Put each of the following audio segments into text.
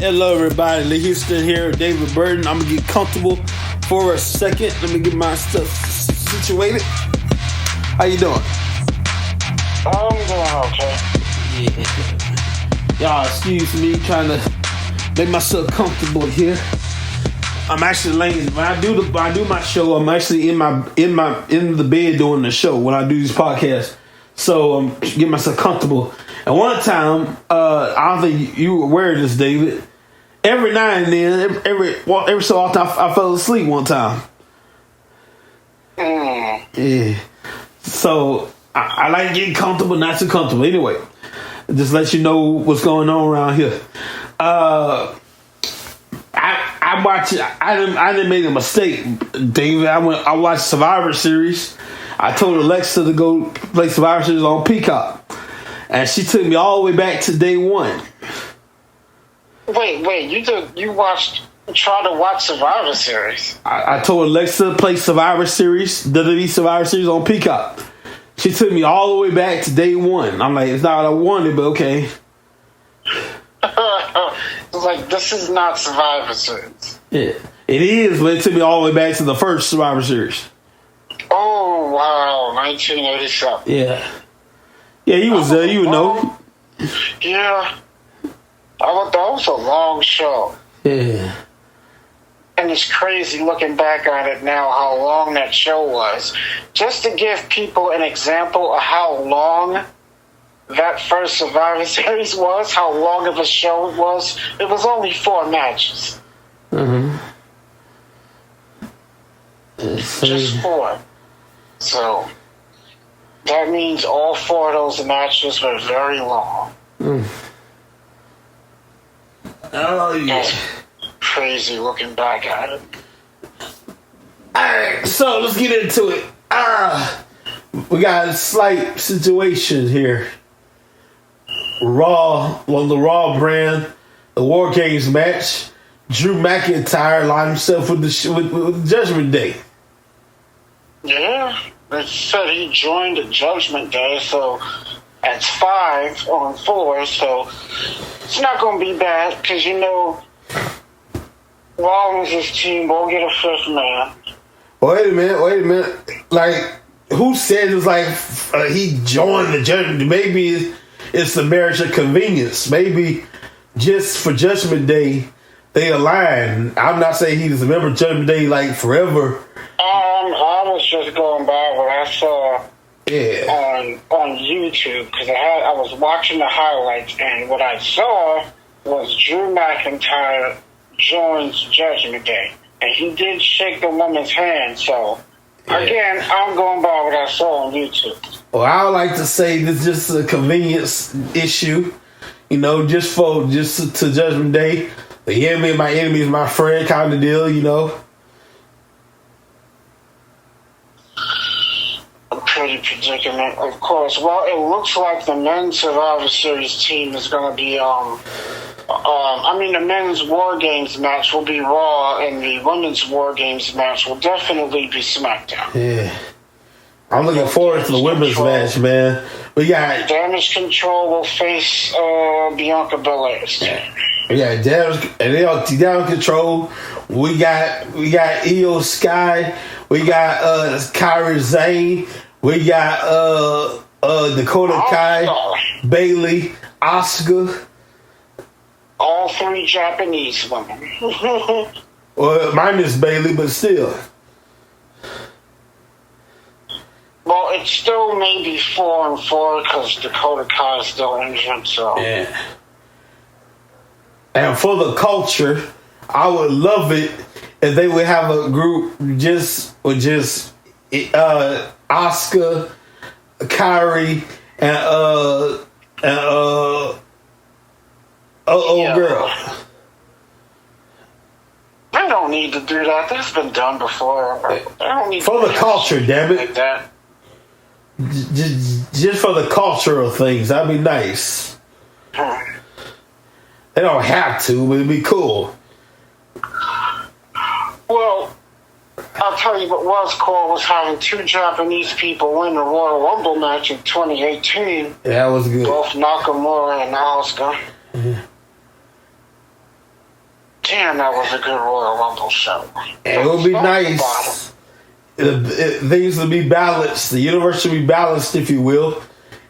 Hello, everybody. Lee Houston here, David Burton. I'm gonna get comfortable for a second. Let me get my stuff situated. How you doing? I'm doing okay. Yeah. Y'all, excuse me, trying to make myself comfortable here. I'm actually laying. When I do my show, I'm actually in the bed doing the show when I do these podcasts. So I'm getting myself comfortable. And one time, I don't think you were aware of this, David. Every now and then, every so often, I fell asleep one time. Yeah. So I like getting comfortable, not too comfortable. Anyway, just let you know what's going on around here. I didn't make a mistake, David. I watched Survivor Series. I told Alexa to go play Survivor Series on Peacock. And she took me all the way back to day one. Wait, you tried to watch Survivor Series? I told Alexa to play Survivor Series, WWE Survivor Series on Peacock. She took me all the way back to day one. I'm like, it's not what I wanted, but okay. It's like, this is not Survivor Series. Yeah, it is, but it took me all the way back to the first Survivor Series. Oh, wow, 1987. Yeah. Yeah, you was there, you would know. Yeah. That was a long show. Yeah. And it's crazy looking back on it now how long that show was. Just to give people an example of how long that first Survivor Series was, how long of a show it was only 4 matches. Mm-hmm. Just 4. So that means all 4 of those matches were very long. Oh, yeah. That's crazy looking back at it. Alright, so let's get into it. We got a slight situation here. The Raw brand, the War Games match. Drew McIntyre lined himself with the Judgment Day. Yeah, it said he joined the Judgment Day, so that's 5 on 4, so it's not going to be bad, because Rollins' team will get a 5th man. Wait a minute. Like, who said it was like he joined the Judgment Day? Maybe it's a marriage of convenience. Maybe just for Judgment Day, they align. I'm not saying he was a member of Judgment Day like forever. I was just going by what I saw on YouTube, because I was watching the highlights, and what I saw was Drew McIntyre joins Judgment Day, and he did shake the woman's hand. So again, I'm going by what I saw on YouTube. Well, I would like to say this is just a convenience issue, just to Judgment Day. The enemy of my enemy is my friend kind of deal, Pretty predicament, of course. Well, it looks like the men's Survivor Series team is going to be, the men's War Games match will be Raw, and the women's War Games match will definitely be SmackDown. Yeah. I'm looking forward to the women's match, man. We got Damage Control will face Bianca Belair. Yeah, Damage Control. We got Io Sky. We got Kairi Sane. We got Dakota Kai, Bayley, Asuka. All 3 Japanese women. Well, minus Bayley, but still. Well, it's still maybe 4 and 4 because Dakota Kai is still injured. So yeah. And for the culture, I would love it if they would have a group just Asuka, Kyrie, and girl. They don't need to do that. That's been done before. They don't need for the culture, damn it. Like that. Just for the cultural things, that'd be nice. They don't have to, but it'd be cool. Well, I'll tell you what was cool was having 2 Japanese people win the Royal Rumble match in 2018. That was good. Both Nakamura and Asuka. Mm-hmm. Damn, that was a good Royal Rumble show. And it would be nice. Things would be balanced. The universe should be balanced, if you will.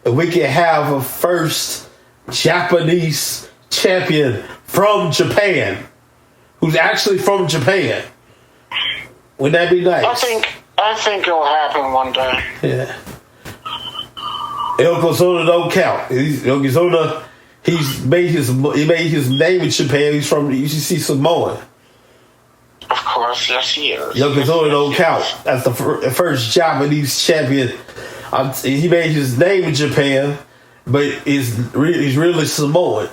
If we can have a first Japanese champion from Japan, who's actually from Japan. Wouldn't that be nice? I think it'll happen one day. Yeah. Yokozuna don't count. Yokozuna, he made his name in Japan. He's from UCC Samoan. Of course, yes he is. Yokozuna don't count. That's the first Japanese champion. He made his name in Japan, but he's really Samoan.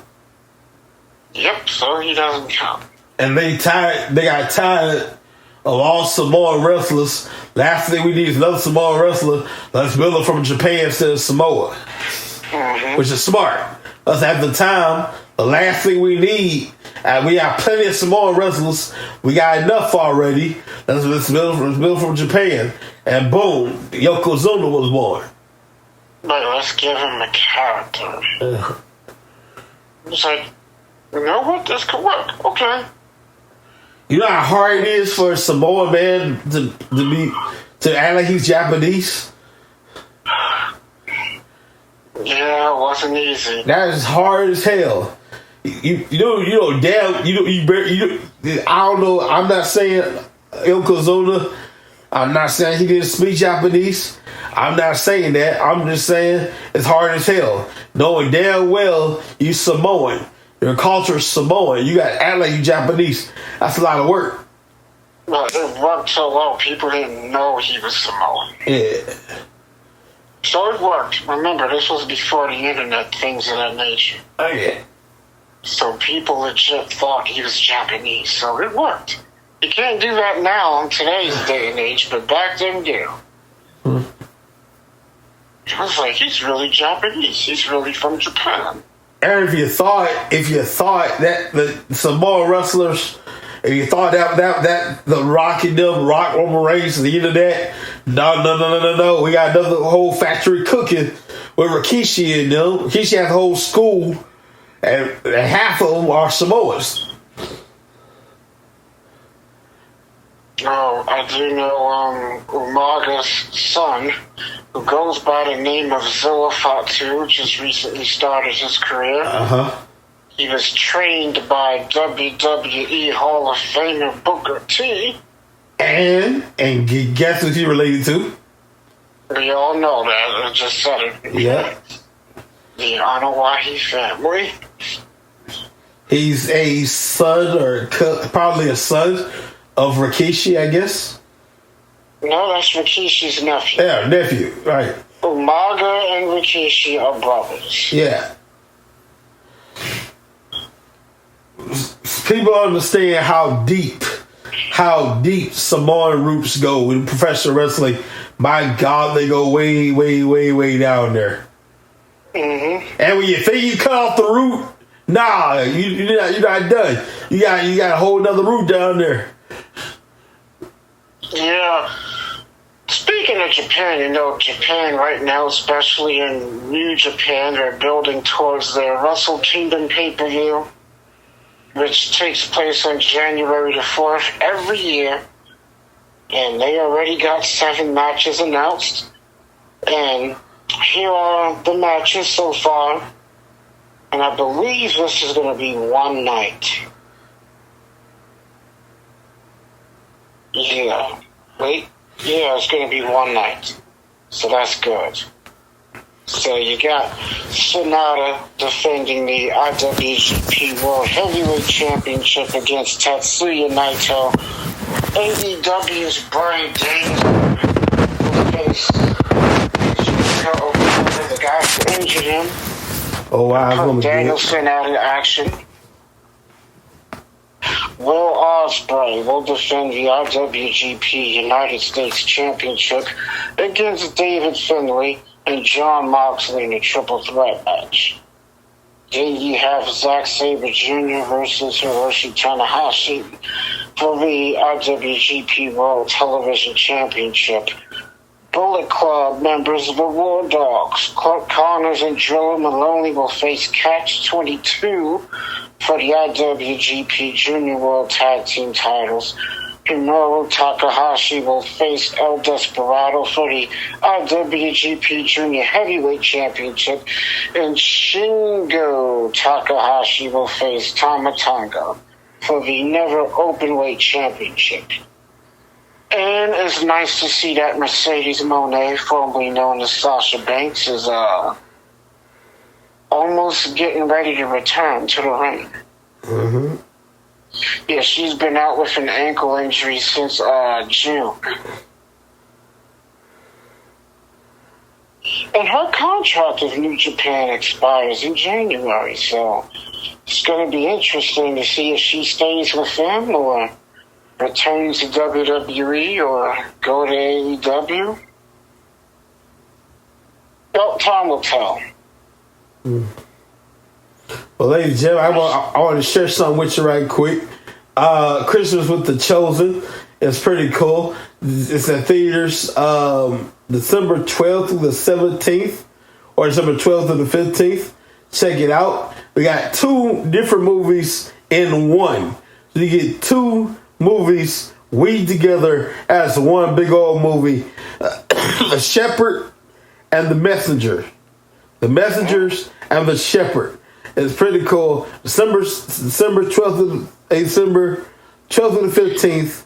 Yep, so he doesn't count. And they got tired of all Samoan wrestlers. Last thing we need is another Samoan wrestler. Let's build him from Japan instead of Samoa. Mm-hmm. Which is smart. Because at the time, the last thing we need, and we have plenty of Samoan wrestlers. We got enough already. Let's build from Japan. And boom, Yokozuna was born. But let's give him a character. It's like, you know what? This could work. Okay. You know how hard it is for a Samoan man to act like he's Japanese? Yeah, it wasn't easy. That is hard as hell. I don't know. I'm not saying Yokozuna. I'm not saying he didn't speak Japanese. I'm not saying that. I'm just saying it's hard as hell. Knowing damn well you Samoan. Your culture is Samoan. You got to act like you Japanese. That's a lot of work. Well, it worked so well, people didn't know he was Samoan. Yeah. So it worked. Remember, this was before the internet, things of that nature. Oh, yeah. So people legit thought he was Japanese. So it worked. You can't do that now in today's day and age, but back then, yeah. I was like, he's really Japanese. He's really from Japan. And if you thought that the Samoan wrestlers, if you thought that the Rock Roman Reigns, the internet, no, we got another whole factory cooking with Rikishi and them. Rikishi has a whole school, and half of them are Samoans. Oh, I do know Umaga's son, who goes by the name of Zilla Fatu, just recently started his career. Uh-huh. He was trained by WWE Hall of Famer Booker T. And guess who he related to? We all know that. I just said it. Yeah. The Anoa'i family. He's a son, or probably a son, of Rikishi, I guess. No, that's Rikishi's nephew. Yeah, nephew, right. Umaga and Rikishi are brothers. Yeah. People understand how deep Samoan roots go in professional wrestling. My God, they go way, way, way, way down there. Mm-hmm. And when you think you cut off the root, nah, you're not done. You got a whole nother root down there. Yeah. Speaking of Japan, Japan right now, especially in New Japan, they're building towards their WrestleKingdom pay-per-view, which takes place on January the 4th every year. And they already got 7 matches announced. And here are the matches so far. And I believe this is going to be one night. Yeah. Wait. Yeah, it's going to be one night. So that's good. So you got Sonata defending the IWGP World Heavyweight Championship against Tatsuya Naito. AEW's Brian Daniels will face the guy who injured him. Oh, wow. Put Danielson out of action. Will Ospreay will defend the IWGP United States Championship against David Finlay and John Moxley in a triple threat match. Then you have Zack Sabre Jr. versus Hiroshi Tanahashi for the IWGP World Television Championship. Bullet Club members of the War Dogs, Clark Connors and Joe Maloney will face Catch 22 for the IWGP Junior World Tag Team titles. Hikaru Takahashi will face El Desperado for the IWGP Junior Heavyweight Championship, and Shingo Takahashi will face Tama Tonga for the Never Openweight Championship. And it's nice to see that Mercedes Moné, formerly known as Sasha Banks, is almost getting ready to return to the ring. Mm-hmm. Yeah, she's been out with an ankle injury since June. And her contract with New Japan expires in January, so it's going to be interesting to see if she stays with them or returns to WWE or go to AEW. Well, time will tell. Well, ladies and gentlemen, I want to share something with you right quick. Christmas with the Chosen is pretty cool. It's at theaters December 12th through the 17th, or December 12th through the 15th. Check it out. We got 2 different movies in one. So you get 2 movies weaved together as one big old movie. The Shepherd and the Messenger. The Messengers and the Shepherd. It's pretty cool. December 12th to December 12th to the 15th.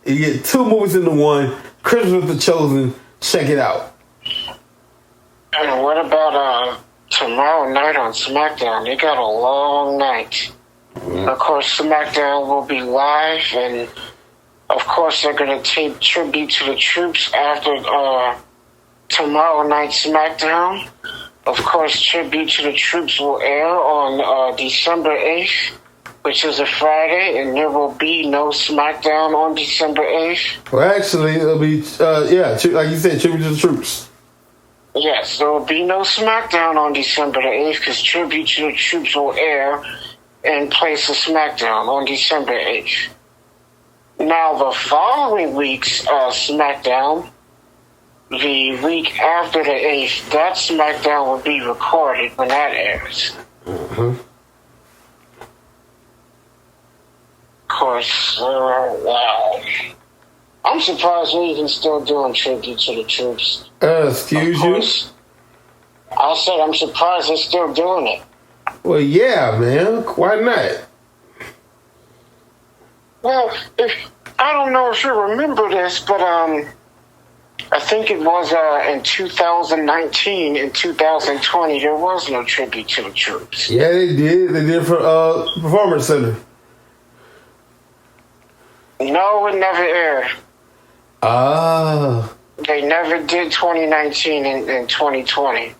You get 2 movies into one. Christmas with the Chosen. Check it out. And what about tomorrow night on SmackDown? They got a long night. Mm-hmm. Of course, SmackDown will be live, and of course they're going to take tribute to the troops after tomorrow night's SmackDown. Of course, tribute to the troops will air on December 8th, which is a Friday, and there will be no SmackDown on December 8th. Well, actually, it'll be, like you said, tribute to the troops. Yes, there will be no SmackDown on December the 8th because tribute to the troops will air in place of SmackDown on December 8th. Now, the following week's SmackDown, the week after the 8th, that SmackDown will be recorded when that airs. Mm-hmm. Of course, wow. I'm surprised we're even still doing tribute to the troops. Excuse you? I said I'm surprised they're still doing it. Well, yeah, man. Why not? Well, I don't know if you remember this, but I think it was in 2019 and 2020, there was no tribute to the troops. Yeah, they did. They did for Performance Center. No, it never aired. Ah. They never did 2019 and 2020.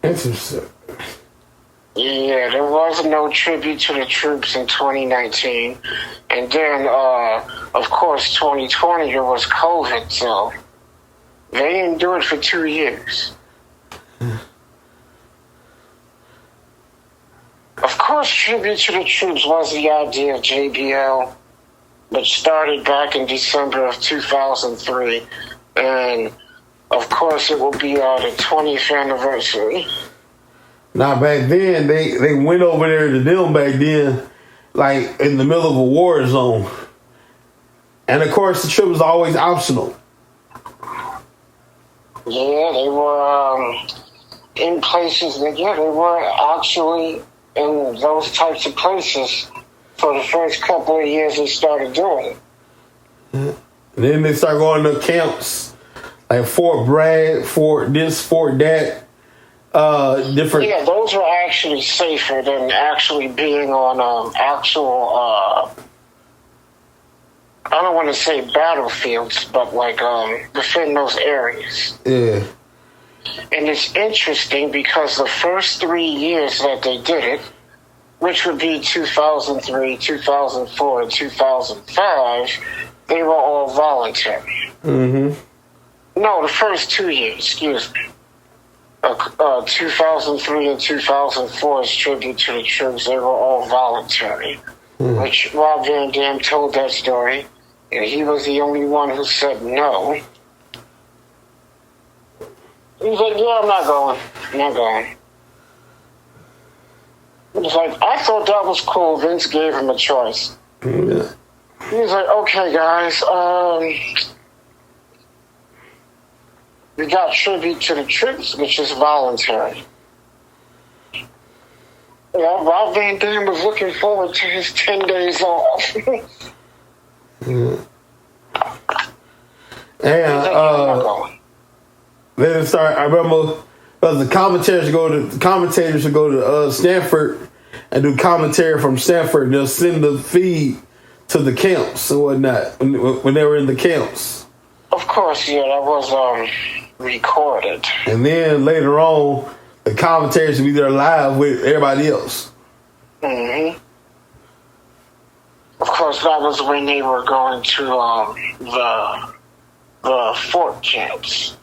Interesting. Yeah, there was no tribute to the troops in 2019. And then, of course, 2020, there was COVID, so they didn't do it for 2 years. Of course, tribute to the troops was the idea of JBL, which started back in December of 2003. And, of course, it will be the 20th anniversary. Now, back then, they went over there to them back then, like in the middle of a war zone. And, of course, the trip was always optional. Yeah, they were in places that, they were actually in those types of places for the first couple of years they started doing it. And then they start going to camps, like Fort Bragg, Fort this, Fort that, different. Yeah, those are actually safer than actually being on actual, I don't want to say battlefields, but like within those areas. Yeah. And it's interesting because the first 3 years that they did it, which would be 2003, 2004, and 2005, they were all voluntary. Mm-hmm. No, the first 2 years, excuse me. 2003 and 2004 is tribute to the troops. They were all voluntary. Which Rob Van Dam told that story, and he was the only one who said no. He was like, yeah, I'm not going. I'm not going. It was like, I thought that was cool. Vince gave him a choice. Yeah. He was like, okay, guys, we got tribute to the troops, which is voluntary. Yeah, Rob Van Dam was looking forward to his 10 days off. And then start. I remember the commentators should go to Stanford and do commentary from Stanford. They'll send the feed to the camps and whatnot when they were in the camps. Of course, yeah, that was recorded. And then later on, the commentators would be there live with everybody else. Mm-hmm. Of course, that was when they were going to the fort camps,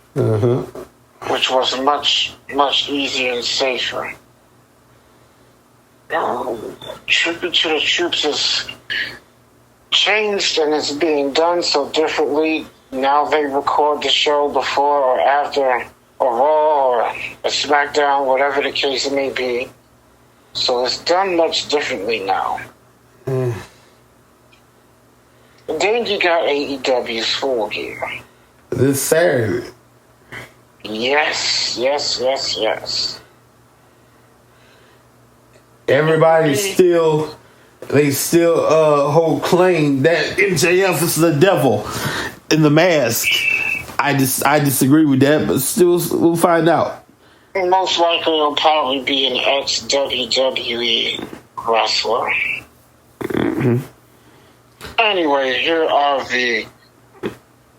which was much, much easier and safer. Tribute to the troops is changed and it's being done so differently. Now they record the show before or after a Raw or a SmackDown, whatever the case may be. So it's done much differently now. And then you got AEW's Full Gear. This Saturday. Yes. Everybody still hold claim that MJF is the devil in the mask. I disagree with that, but still we'll find out. Most likely it'll probably be an ex-WWE wrestler. Anyway,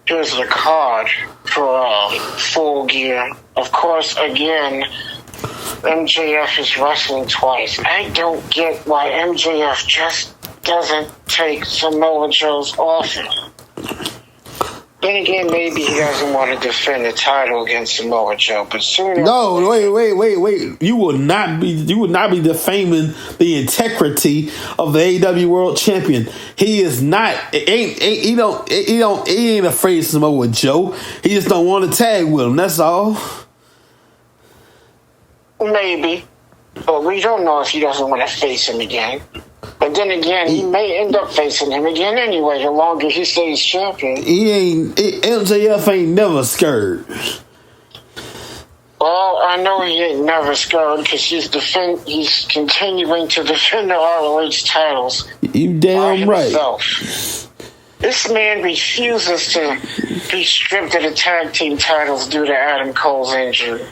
here's the card for Full Gear. Of course, again, MJF is wrestling twice. I don't get why MJF just doesn't take Samoa Joe's offer. Then again, maybe he doesn't want to defend the title against Samoa Joe, but soon. No, wait! You will not be defaming the integrity of the AEW World Champion. He is not. He ain't afraid of Samoa Joe. He just don't want to tag with him. That's all. Maybe, but we don't know if he doesn't want to face him again. But then again, he may end up facing him again anyway, the longer he stays champion. MJF ain't never scared. Well, I know he ain't never scared because he's continuing to defend the ROH titles. You damn right. This man refuses to be stripped of the tag team titles due to Adam Cole's injury.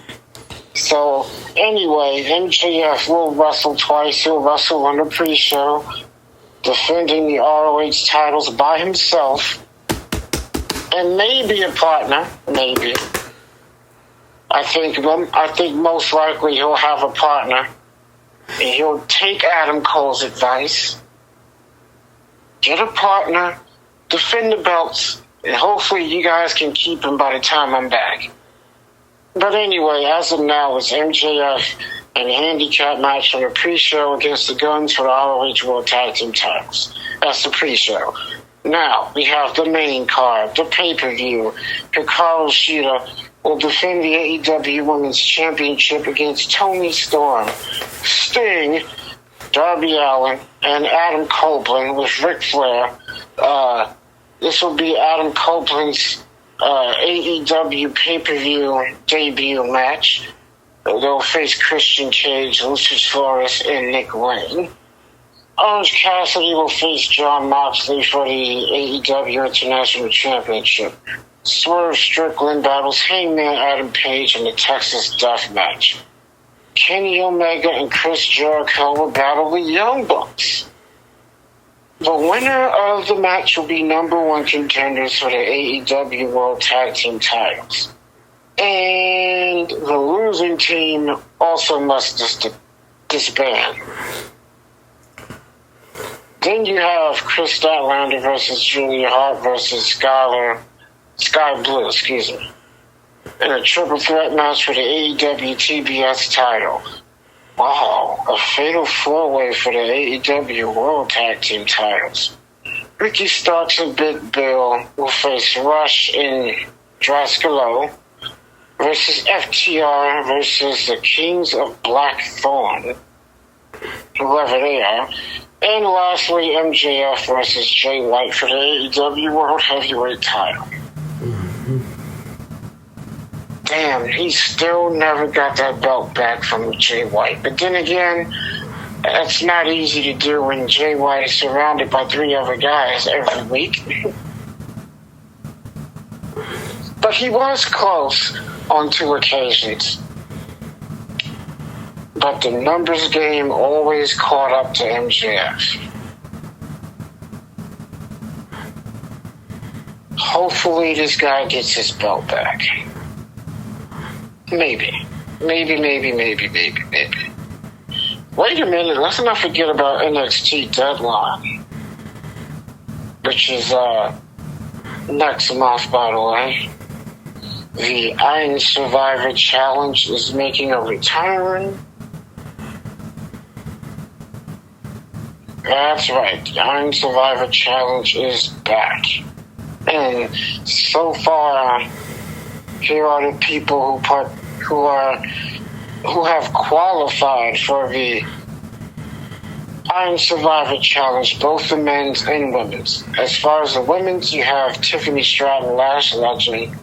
So, anyway, MJF will wrestle twice. He'll wrestle on the pre-show, defending the ROH titles by himself, and maybe a partner. Maybe. I think most likely he'll have a partner, and he'll take Adam Cole's advice, get a partner, defend the belts, and hopefully you guys can keep him by the time I'm back. But anyway, as of now, it's MJF and a handicap match from the pre-show against the Guns for the ROH World Tag Team titles. That's the pre-show. Now, we have the main card, the pay-per-view. Hikaru Shida will defend the AEW Women's Championship against Toni Storm, Sting, Darby Allin, and Adam Copeland with Ric Flair. This will be Adam Copeland's AEW pay-per-view debut match. They'll face Christian Cage, Lucius Flores, and Nick Wayne. Orange Cassidy will face Jon Moxley for the AEW International Championship. Swerve Strickland battles Hangman Adam Page in the Texas Death Match. Kenny Omega and Chris Jericho will battle the Young Bucks. The winner of the match will be number one contenders for the AEW World Tag Team titles. And the losing team also must disband. Then you have Chris Statlander versus Julia Hart versus Sky Blue, in a triple threat match for the AEW TBS title. Wow, a fatal four-way for the AEW World Tag Team titles. Ricky Starks and Big Bill will face Rush and Draskalo versus FTR versus the Kings of Blackthorn. whoever they are. And lastly, MJF versus Jay White for the AEW World Heavyweight title. Damn, he still never got that belt back from Jay White. But then again, that's not easy to do when Jay White is surrounded by 3 other guys every week. But he was close on 2 occasions. But the numbers game always caught up to MJF. Hopefully this guy gets his belt back. Maybe. Maybe. Wait a minute, let's not forget about NXT Deadline. Which is next month, by the way. The Iron Survivor Challenge is making a return. That's right, the Iron Survivor Challenge is back. And so far, here are the people who have qualified for the Iron Survivor Challenge, both the men's and women's. As far as the women's, you have Tiffany Stratton, Lash Legend,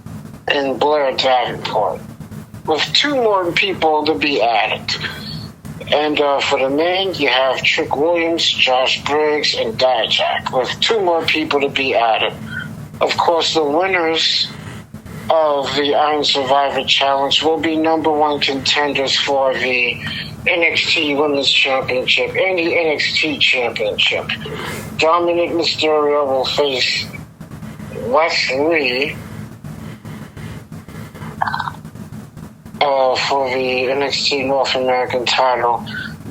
and Blair Davenport, with 2 more people to be added. And for the men, you have Trick Williams, Josh Briggs, and Dijak, with 2 more people to be added. Of course, the winners of the Iron Survivor Challenge will be number 1 contenders for the NXT Women's Championship and the NXT Championship. Dominic Mysterio will face Wes Lee for the NXT North American title.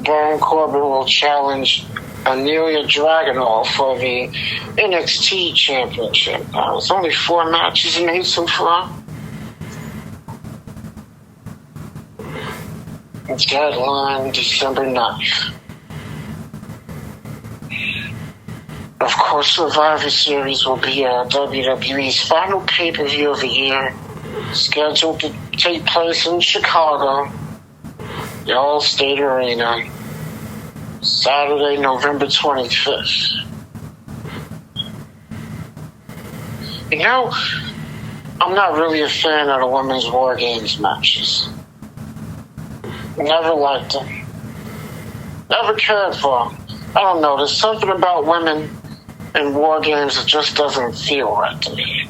Baron Corbin will challenge Amelia Dragunov for the NXT Championship. It's only 4 matches made so far. Deadline December 9th. Of course, Survivor Series will be WWE's final pay-per-view of the year, scheduled to take place in Chicago, the Allstate Arena, Saturday, November 25th. You know, I'm not really a fan of the women's War Games matches. Never liked them. Never cared for them. I don't know, there's something about women in War Games that just doesn't feel right to me.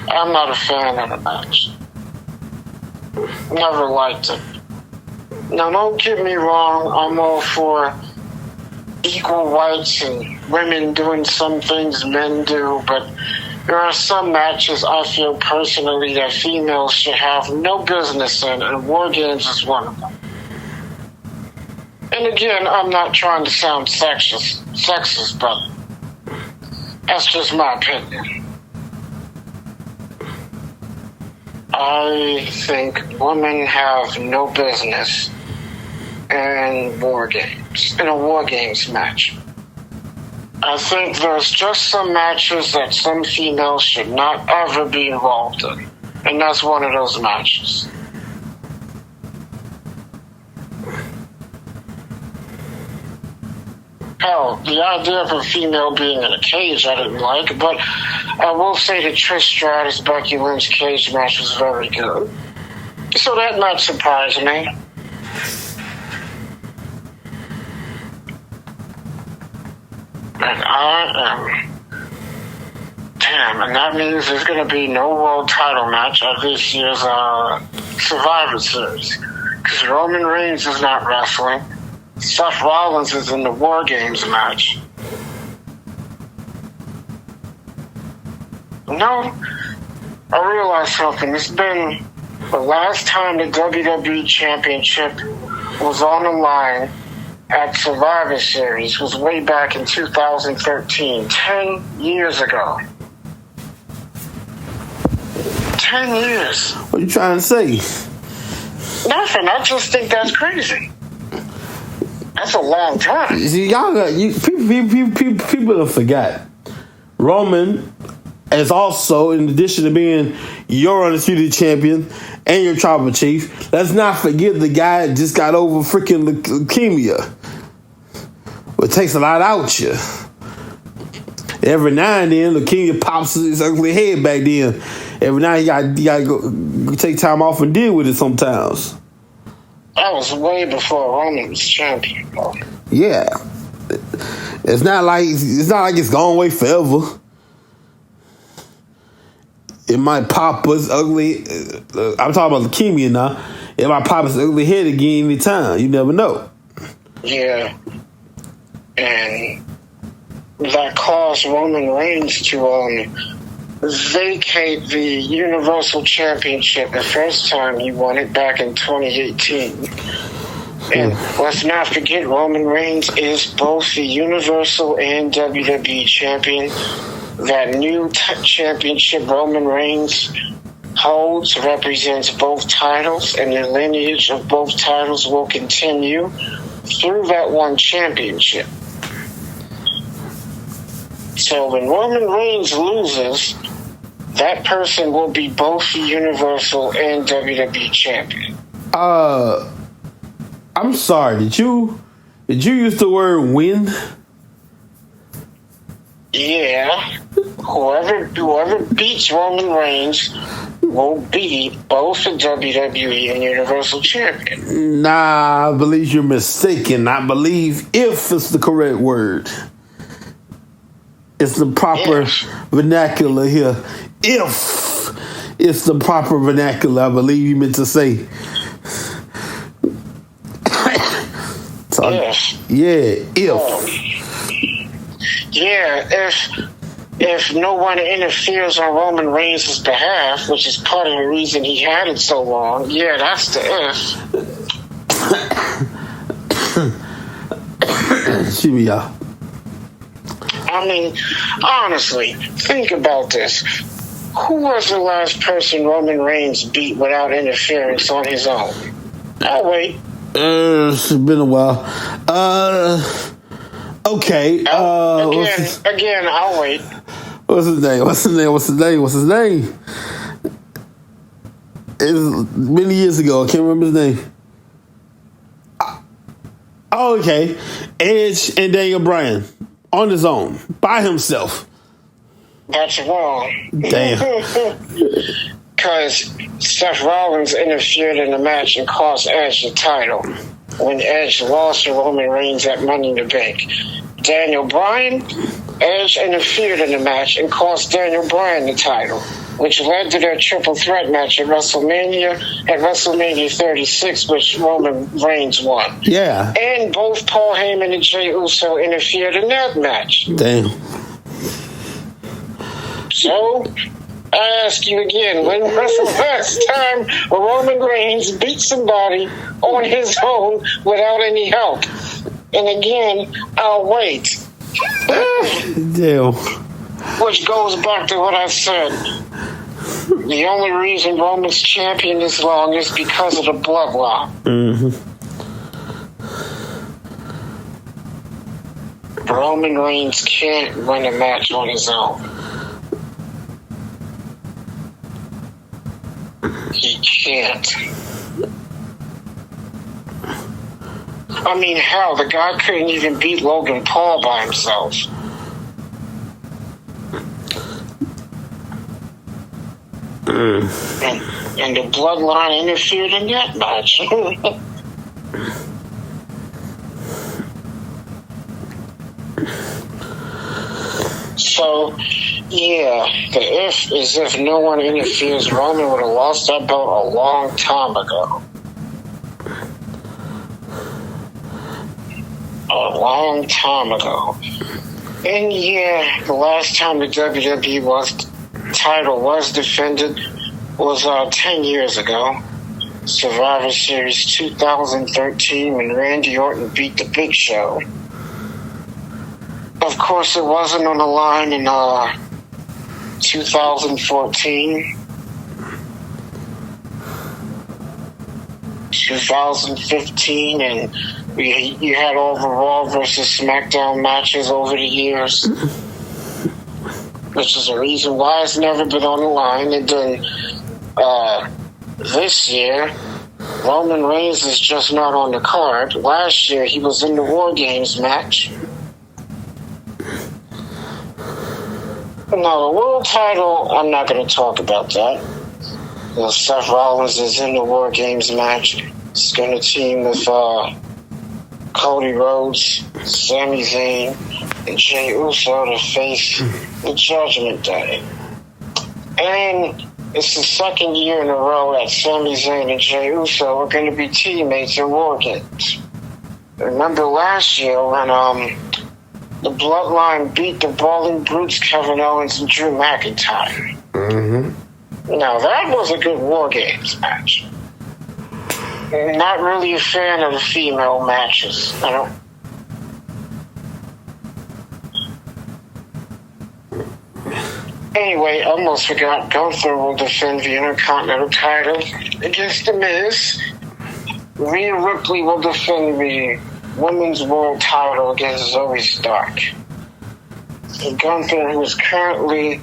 I'm not a fan of the match. Never liked it. Now, don't get me wrong, I'm all for equal rights and women doing some things men do, but there are some matches I feel personally that females should have no business in, and War Games is one of them. And again, I'm not trying to sound sexist, but that's just my opinion. I think women have no business in a War Games match. I think there's just some matches that some females should not ever be involved in, and that's one of those matches. Hell, the idea of a female being in a cage I didn't like, but I will say that Trish Stratus Becky Lynch cage match was very good. So that might surprise me. And and that means there's going to be no world title match at this year's Survivor Series. Because Roman Reigns is not wrestling. Seth Rollins is in the War Games match. No, I realized something. It's been the last time the WWE Championship was on the line at Survivor Series was way back in 2013, 10 years ago. 10 years. What are you trying to say? Nothing. I just think that's crazy. That's a long time. See, people have forgot. Roman is also, in addition to being your undisputed champion and your tribal chief, let's not forget the guy that just got over freaking leukemia. it takes a lot out you. Every now and then, the king pops his ugly head back then. Every now you gotta go take time off and deal with it sometimes. That was way before Roman was champion, bro. Yeah. It's not like it's gone away forever. It might pop us ugly. I'm talking about leukemia now. It might pop his ugly head again anytime. You never know. Yeah. And that caused Roman Reigns to vacate the Universal Championship the first time he won it back in 2018. And let's not forget, Roman Reigns is both the Universal and WWE Champion. That new championship Roman Reigns holds represents both titles, and the lineage of both titles will continue through that one championship. So when Roman Reigns loses, that person will be both the Universal and WWE Champion. I'm sorry. Did you use the word win? Yeah. Whoever beats Roman Reigns will be both the WWE and Universal Champion. Nah, I believe you're mistaken. I believe if it's the correct word. It's the proper vernacular here. If it's the proper vernacular, I believe you meant to say. So, if no one interferes on Roman Reigns' behalf, which is part of the reason he had it so long, that's the if. Excuse me, y'all. I mean, honestly, think about this. Who was the last person Roman Reigns beat without interference on his own? I'll wait. It's been a while. Okay. Again, I'll wait. What's his name? It's many years ago. I can't remember his name. Okay. Edge and Daniel Bryan on his own, by himself. That's wrong. Damn. Because Seth Rollins interfered in the match and cost Edge the title when Edge lost to Roman Reigns at Money in the Bank. Daniel Bryan, Edge interfered in the match and cost Daniel Bryan the title, which led to their triple threat match at WrestleMania 36, which Roman Reigns won. Yeah. And both Paul Heyman and Jey Uso interfered in that match. Damn. So, I ask you again, when was the last time Roman Reigns beat somebody on his own without any help? And again, I'll wait. Damn. Which goes back to what I said. The only reason Roman's champion is long is because of the bloodline. Mm-hmm. Roman Reigns can't win a match on his own. He can't. I mean, hell, the guy couldn't even beat Logan Paul by himself. And the bloodline interfered in that match. So, the if is if no one interferes, Roman would have lost that belt a long time ago. A long time ago. And the last time the WWE title was defended was 10 years ago. Survivor Series 2013 when Randy Orton beat the Big Show. Of course, it wasn't on the line in 2014. 2015, and you had all the Raw versus SmackDown matches over the years, which is the reason why it's never been on the line. And then this year, Roman Reigns is just not on the card. Last year, he was in the War Games match. Now, the world title, I'm not going to talk about that. Seth Rollins is in the War Games match. He's going to team with Cody Rhodes, Sami Zayn, and Jey Uso to face the Judgment Day. And it's the second year in a row that Sami Zayn and Jey Uso are going to be teammates in War Games. Remember last year when the Bloodline beat the Brawling Brutes Kevin Owens and Drew McIntyre? Mm-hmm. Now, that was a good War Games match. Not really a fan of the female matches. I don't. Anyway, I almost forgot. Gunther will defend the Intercontinental title against The Miz. Rhea Ripley will defend the Women's World title against Zoe Stark. And Gunther, who is currently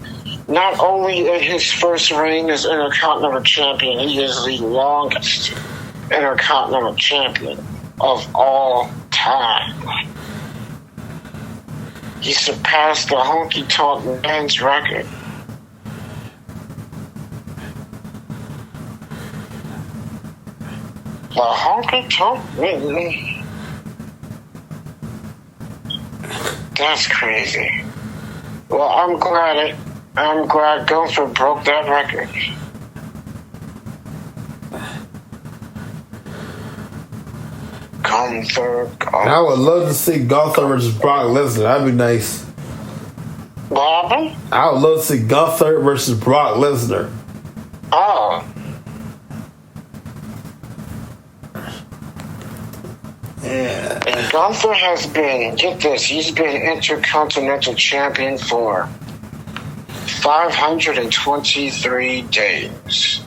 not only in his first reign as Intercontinental Champion, he is the longest Intercontinental Champion of all time. He surpassed the Honky Tonk Man's record. The Honky Tonk Man. That's crazy. Well, I'm glad Gunther broke that record. Gunther. I would love to see Gunther versus Brock Lesnar. That'd be nice. What happened? I would love to see Gunther versus Brock Lesnar. Oh. Yeah. And Gunther has been, get this, he's been Intercontinental Champion for 523 days.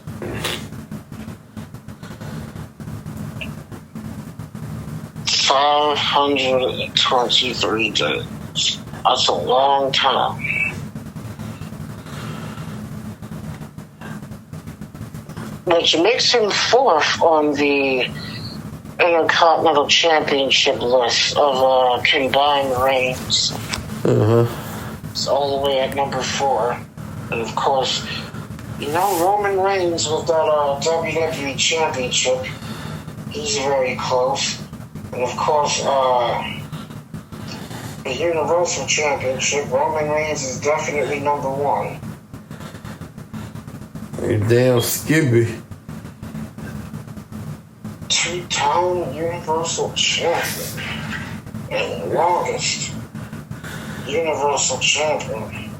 $523 days. That's a long time. Which makes him fourth on the Intercontinental Championship list of combined reigns. It's all the way at number 4. And of course, Roman Reigns with that WWE Championship, he's very close. And of course, the Universal Championship, Roman Reigns is definitely number 1. You damn Skippy. 2-time Universal Champion. And the longest Universal Champion.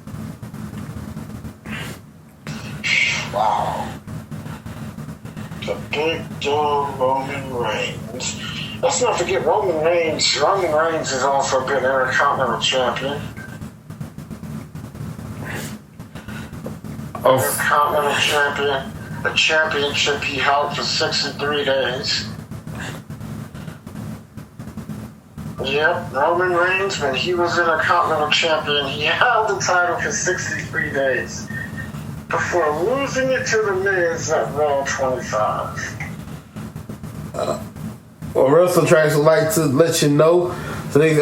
Wow. The big dog Roman Reigns. Let's not forget Roman Reigns. Roman Reigns has also been Intercontinental Champion. Intercontinental Champion. The championship he held for 63 days. Yep, Roman Reigns, when he was Intercontinental Champion, he held the title for 63 days before losing it to The Miz at Raw 25. Well, WrestleTracks would like to let you know today's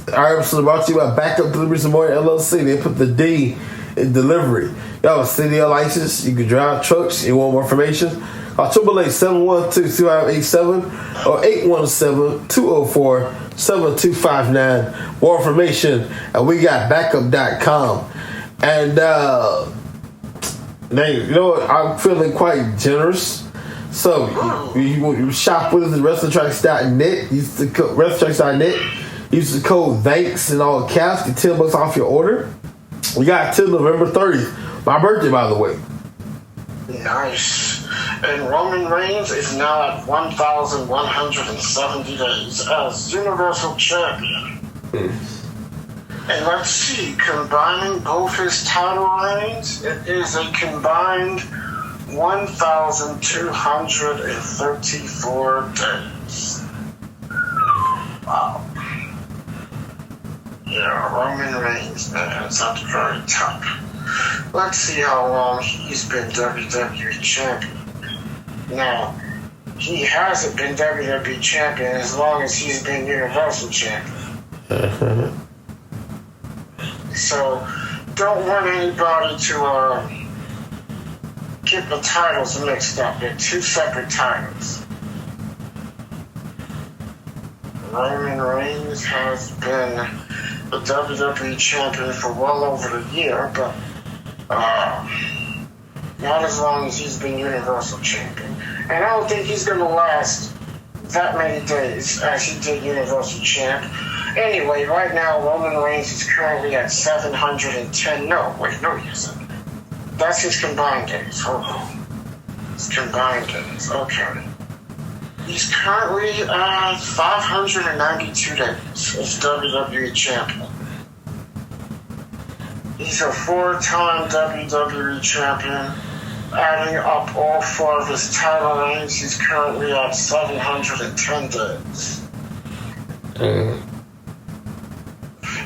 our episode brought to you by Backup Deliveries and More LLC. They put the D in delivery. Y'all have a CDL license. You can drive trucks. You want more information? 888-712-2587 or 817-204-7259. More information at we got backup.com. And I'm feeling quite generous. So you shop with us at WrestleTracks.net. Use the code WrestleTracks.net. Use the code THANKS in all caps. Get $10 off your order. We got till November 30th. My birthday, by the way. Nice. And Roman Reigns is now at 1,170 days as Universal Champion. And let's see, combining both his title reigns, it is a combined 1,234 days. Wow. Yeah, Roman Reigns, man, it's at the very top. Let's see how long he's been WWE Champion. Now, he hasn't been WWE champion as long as he's been Universal champion. So don't want anybody to get the titles mixed up. They're two separate titles. Roman Reigns has been the WWE champion for well over a year, but not as long as he's been Universal champion. And I don't think he's going to last that many days as he did Universal champ. Anyway, right now, Roman Reigns is currently at 710. No, he isn't. That's his combined days. Hold on. His combined days. Okay. He's currently at 592 days as WWE champion. He's a 4-time WWE champion. Adding up all 4 of his title reigns, he's currently at 710 days.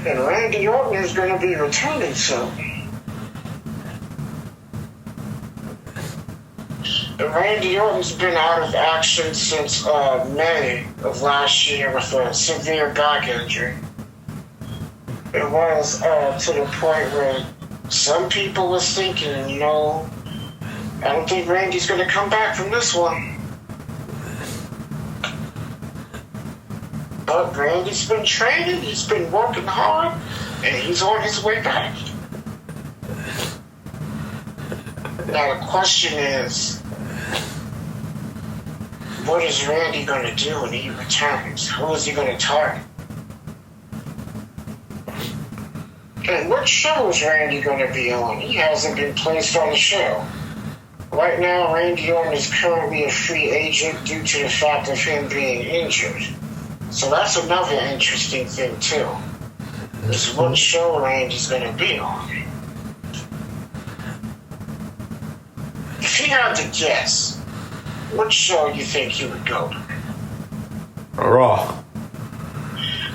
And Randy Orton is going to be returning soon. Randy Orton's been out of action since May of last year with a severe back injury. It was to the point where some people were thinking, I don't think Randy's going to come back from this one. But Randy's been training, he's been working hard, and he's on his way back. Now the question is, what is Randy going to do when he returns? Who is he going to target? And what show is Randy going to be on? He hasn't been placed on the show. Right now, Randy Orton is currently a free agent due to the fact of him being injured. So that's another interesting thing, too. Is what show Randy's going to be on. If you had to guess, what show do you think he would go to? Raw.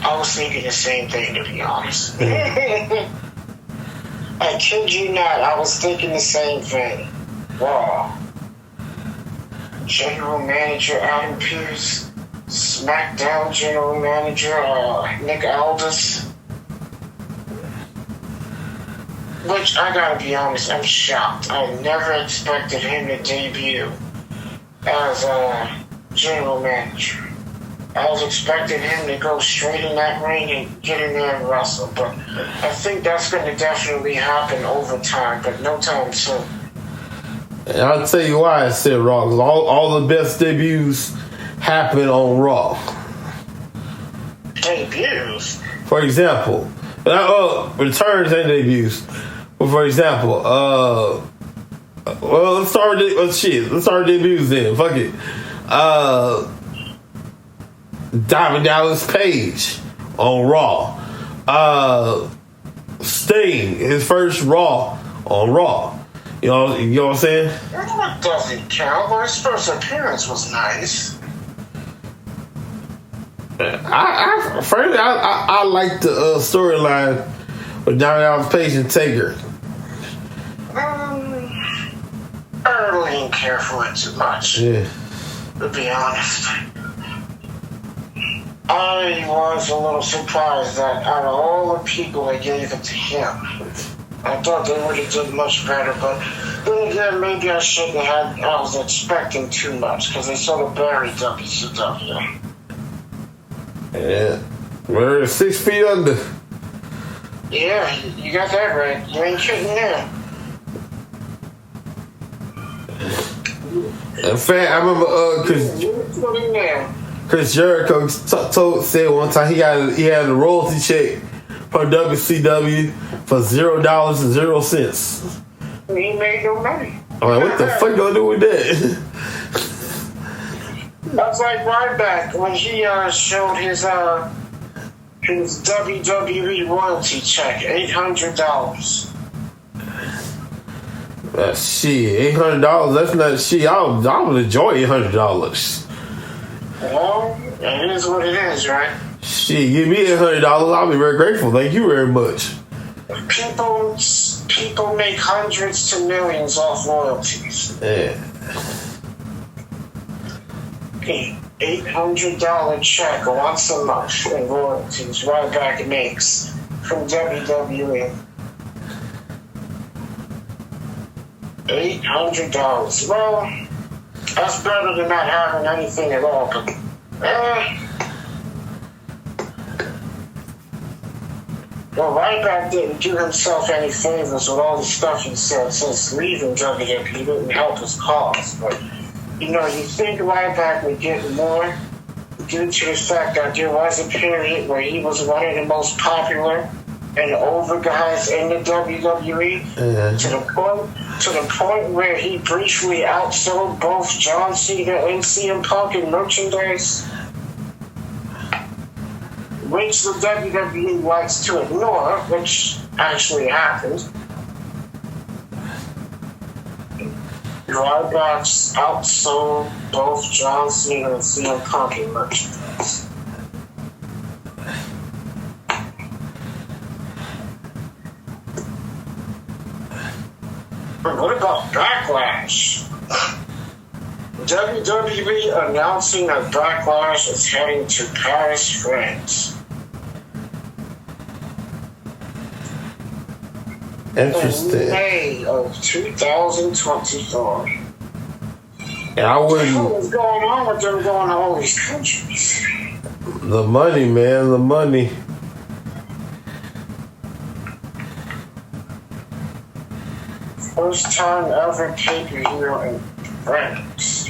I was thinking the same thing, to be honest. I kid you not, I was thinking the same thing. Raw. General Manager Adam Pearce. SmackDown General Manager Nick Aldis. Which, I gotta be honest, I'm shocked. I never expected him to debut as a general manager. I was expecting him to go straight in that ring and get in there and wrestle, but I think that's going to definitely happen over time, but no time soon. And I'll tell you why I said Raw, because all the best debuts happen on Raw. Debuts? For example, returns and debuts. But for example, let's start with debuts then. Fuck it. Diamond Dallas Page on Raw. Sting, his first Raw on Raw. You know what I'm saying? That doesn't count, but his first appearance was nice. I like the storyline with Diamond Dallas Page and Taker. I really didn't care for it too much. Yeah. To be honest. I was a little surprised that out of all the people they gave it to him. I thought they would have done much better, but then again, maybe I shouldn't have. I was expecting too much because they sort of buried WCW. Yeah. We're 6 feet under. Yeah, you got that right. You ain't kidding there. In fact, I remember Chris Jericho said one time he had a royalty check from WCW for $0.00. He made no money. I'm like, what the fuck you gonna do with that? That's like Ryback when he showed his WWE royalty check, $800. Shit, $800. That's not shit. I would enjoy $800. Well, it is what it is, right? Shit, give me $800. I'll be very grateful. Thank you very much. People make hundreds to millions off royalties. Yeah. a $800 check once a month in royalties Ryback makes from WWE. $800. Well, that's better than not having anything at all, but well, Ryback didn't do himself any favors with all the stuff he said since leaving WWE. He didn't help his cause. But, you think Ryback would get more due to the fact that there was a period where he was one of the most popular and over guys in the WWE to the point where he briefly outsold both John Cena and CM Punk in merchandise, which the WWE likes to ignore, which actually happened. Ryback's outsold both John Cena and CM Punk in merchandise. But what about Backlash? WWE announcing that Backlash is heading to Paris, France. Interesting. In May of 2024. And I wouldn't. What is going on with them going to all these countries? The money, man, the money. First time ever pay-per-view in France.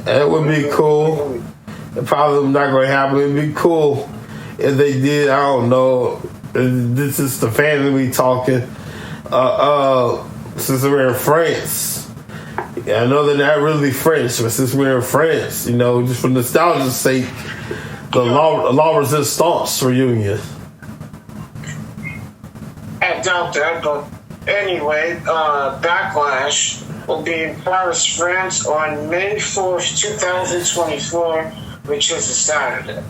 That would be cool. It probably not going to happen. It'd be cool if they did. I don't know. This is the family talking. Since we're in France, I know they're not really French, but since we're in France, just for nostalgia's sake, the La Resistance reunion. I doubt that, but anyway, Backlash will be in Paris, France on May 4th, 2024, which is a Saturday.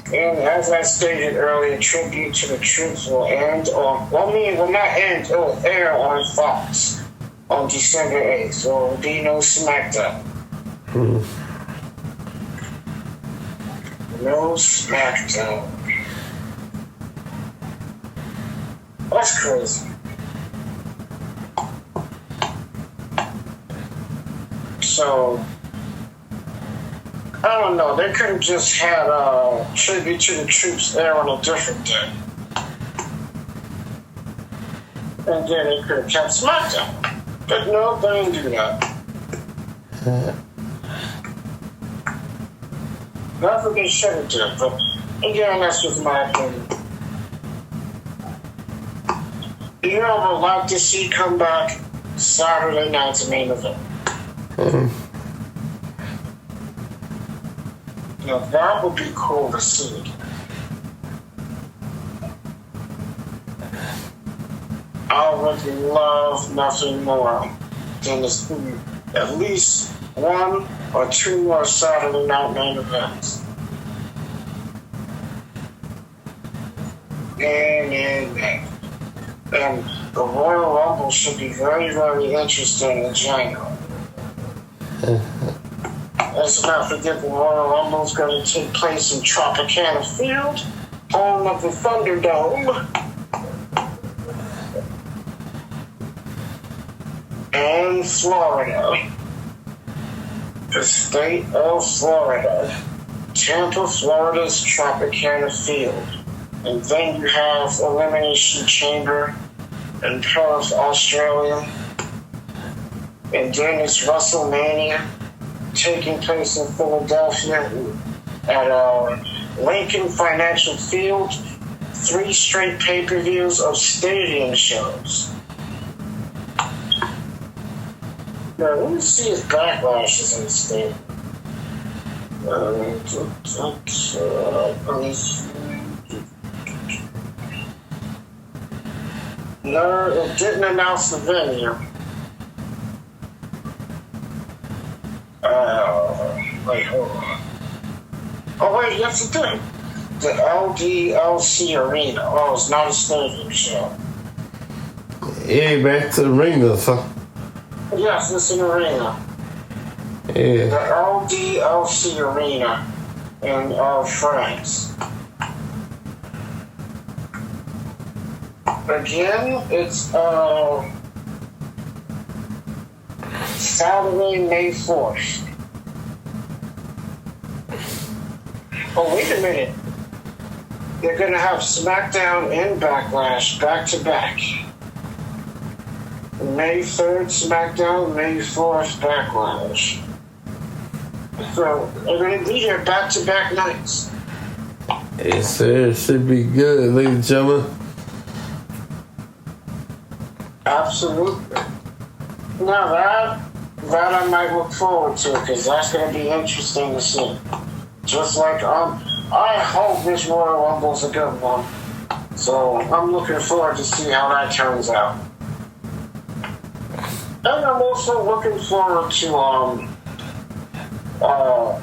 And as I stated earlier, tribute to the troops will end on, will not end, it will air on Fox on December 8th, so there will be no SmackDown. No SmackDown. That's crazy. So, I don't know. They could have just had a tribute to the troops air on a different day. And then they could have kept SmackDown. But no, they didn't do that. That's what they should have done, but again, that's just my opinion. You know, I would like to see come back Saturday night's main event. Now that would be cool to see. I would love nothing more than to see at least one or two more Saturday night main events. And the Royal Rumble should be very, very interesting in January. Let's not forget the Royal Rumble is going to take place in Tropicana Field, home of the Thunderdome. And Florida. The state of Florida. Tampa, Florida's Tropicana Field. And then you have Elimination Chamber in Perth, Australia. And then it's WrestleMania taking place in Philadelphia at Lincoln Financial Field. 3 straight pay-per-views of stadium shows. Now, let me see if Backlash is in the stadium. No, it didn't announce the venue. Wait, hold on. Oh, wait, yes, it did. the LDLC Arena. Oh, it's not a stadium show. Yeah, back to the ringers, huh? Yes, it's an arena. Yeah. The LDLC Arena in France. Again, it's Saturday, May 4th. Oh, wait a minute. They're going to have SmackDown and Backlash back to back. May 3rd, SmackDown, May 4th, Backlash. So, they're going to be there back to back nights. Yes, sir. It should be good, ladies and gentlemen. Absolutely. Now that I might look forward to, because that's going to be interesting to see. Just like I hope this Royal Rumble's a good one. So I'm looking forward to see how that turns out. And I'm also looking forward to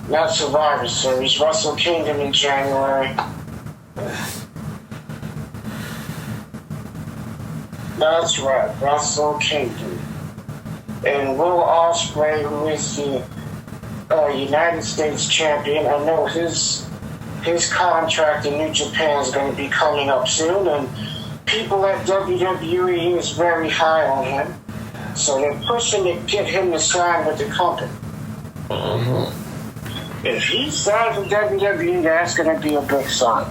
that Survivor Series, WrestleKingdom in January. That's right, WrestleKingdom. And Will Ospreay, who is the United States champion, I know his contract in New Japan is going to be coming up soon, and people at WWE is very high on him. So they're pushing to get him to sign with the company. Mm-hmm. If he signs with WWE, that's going to be a big sign.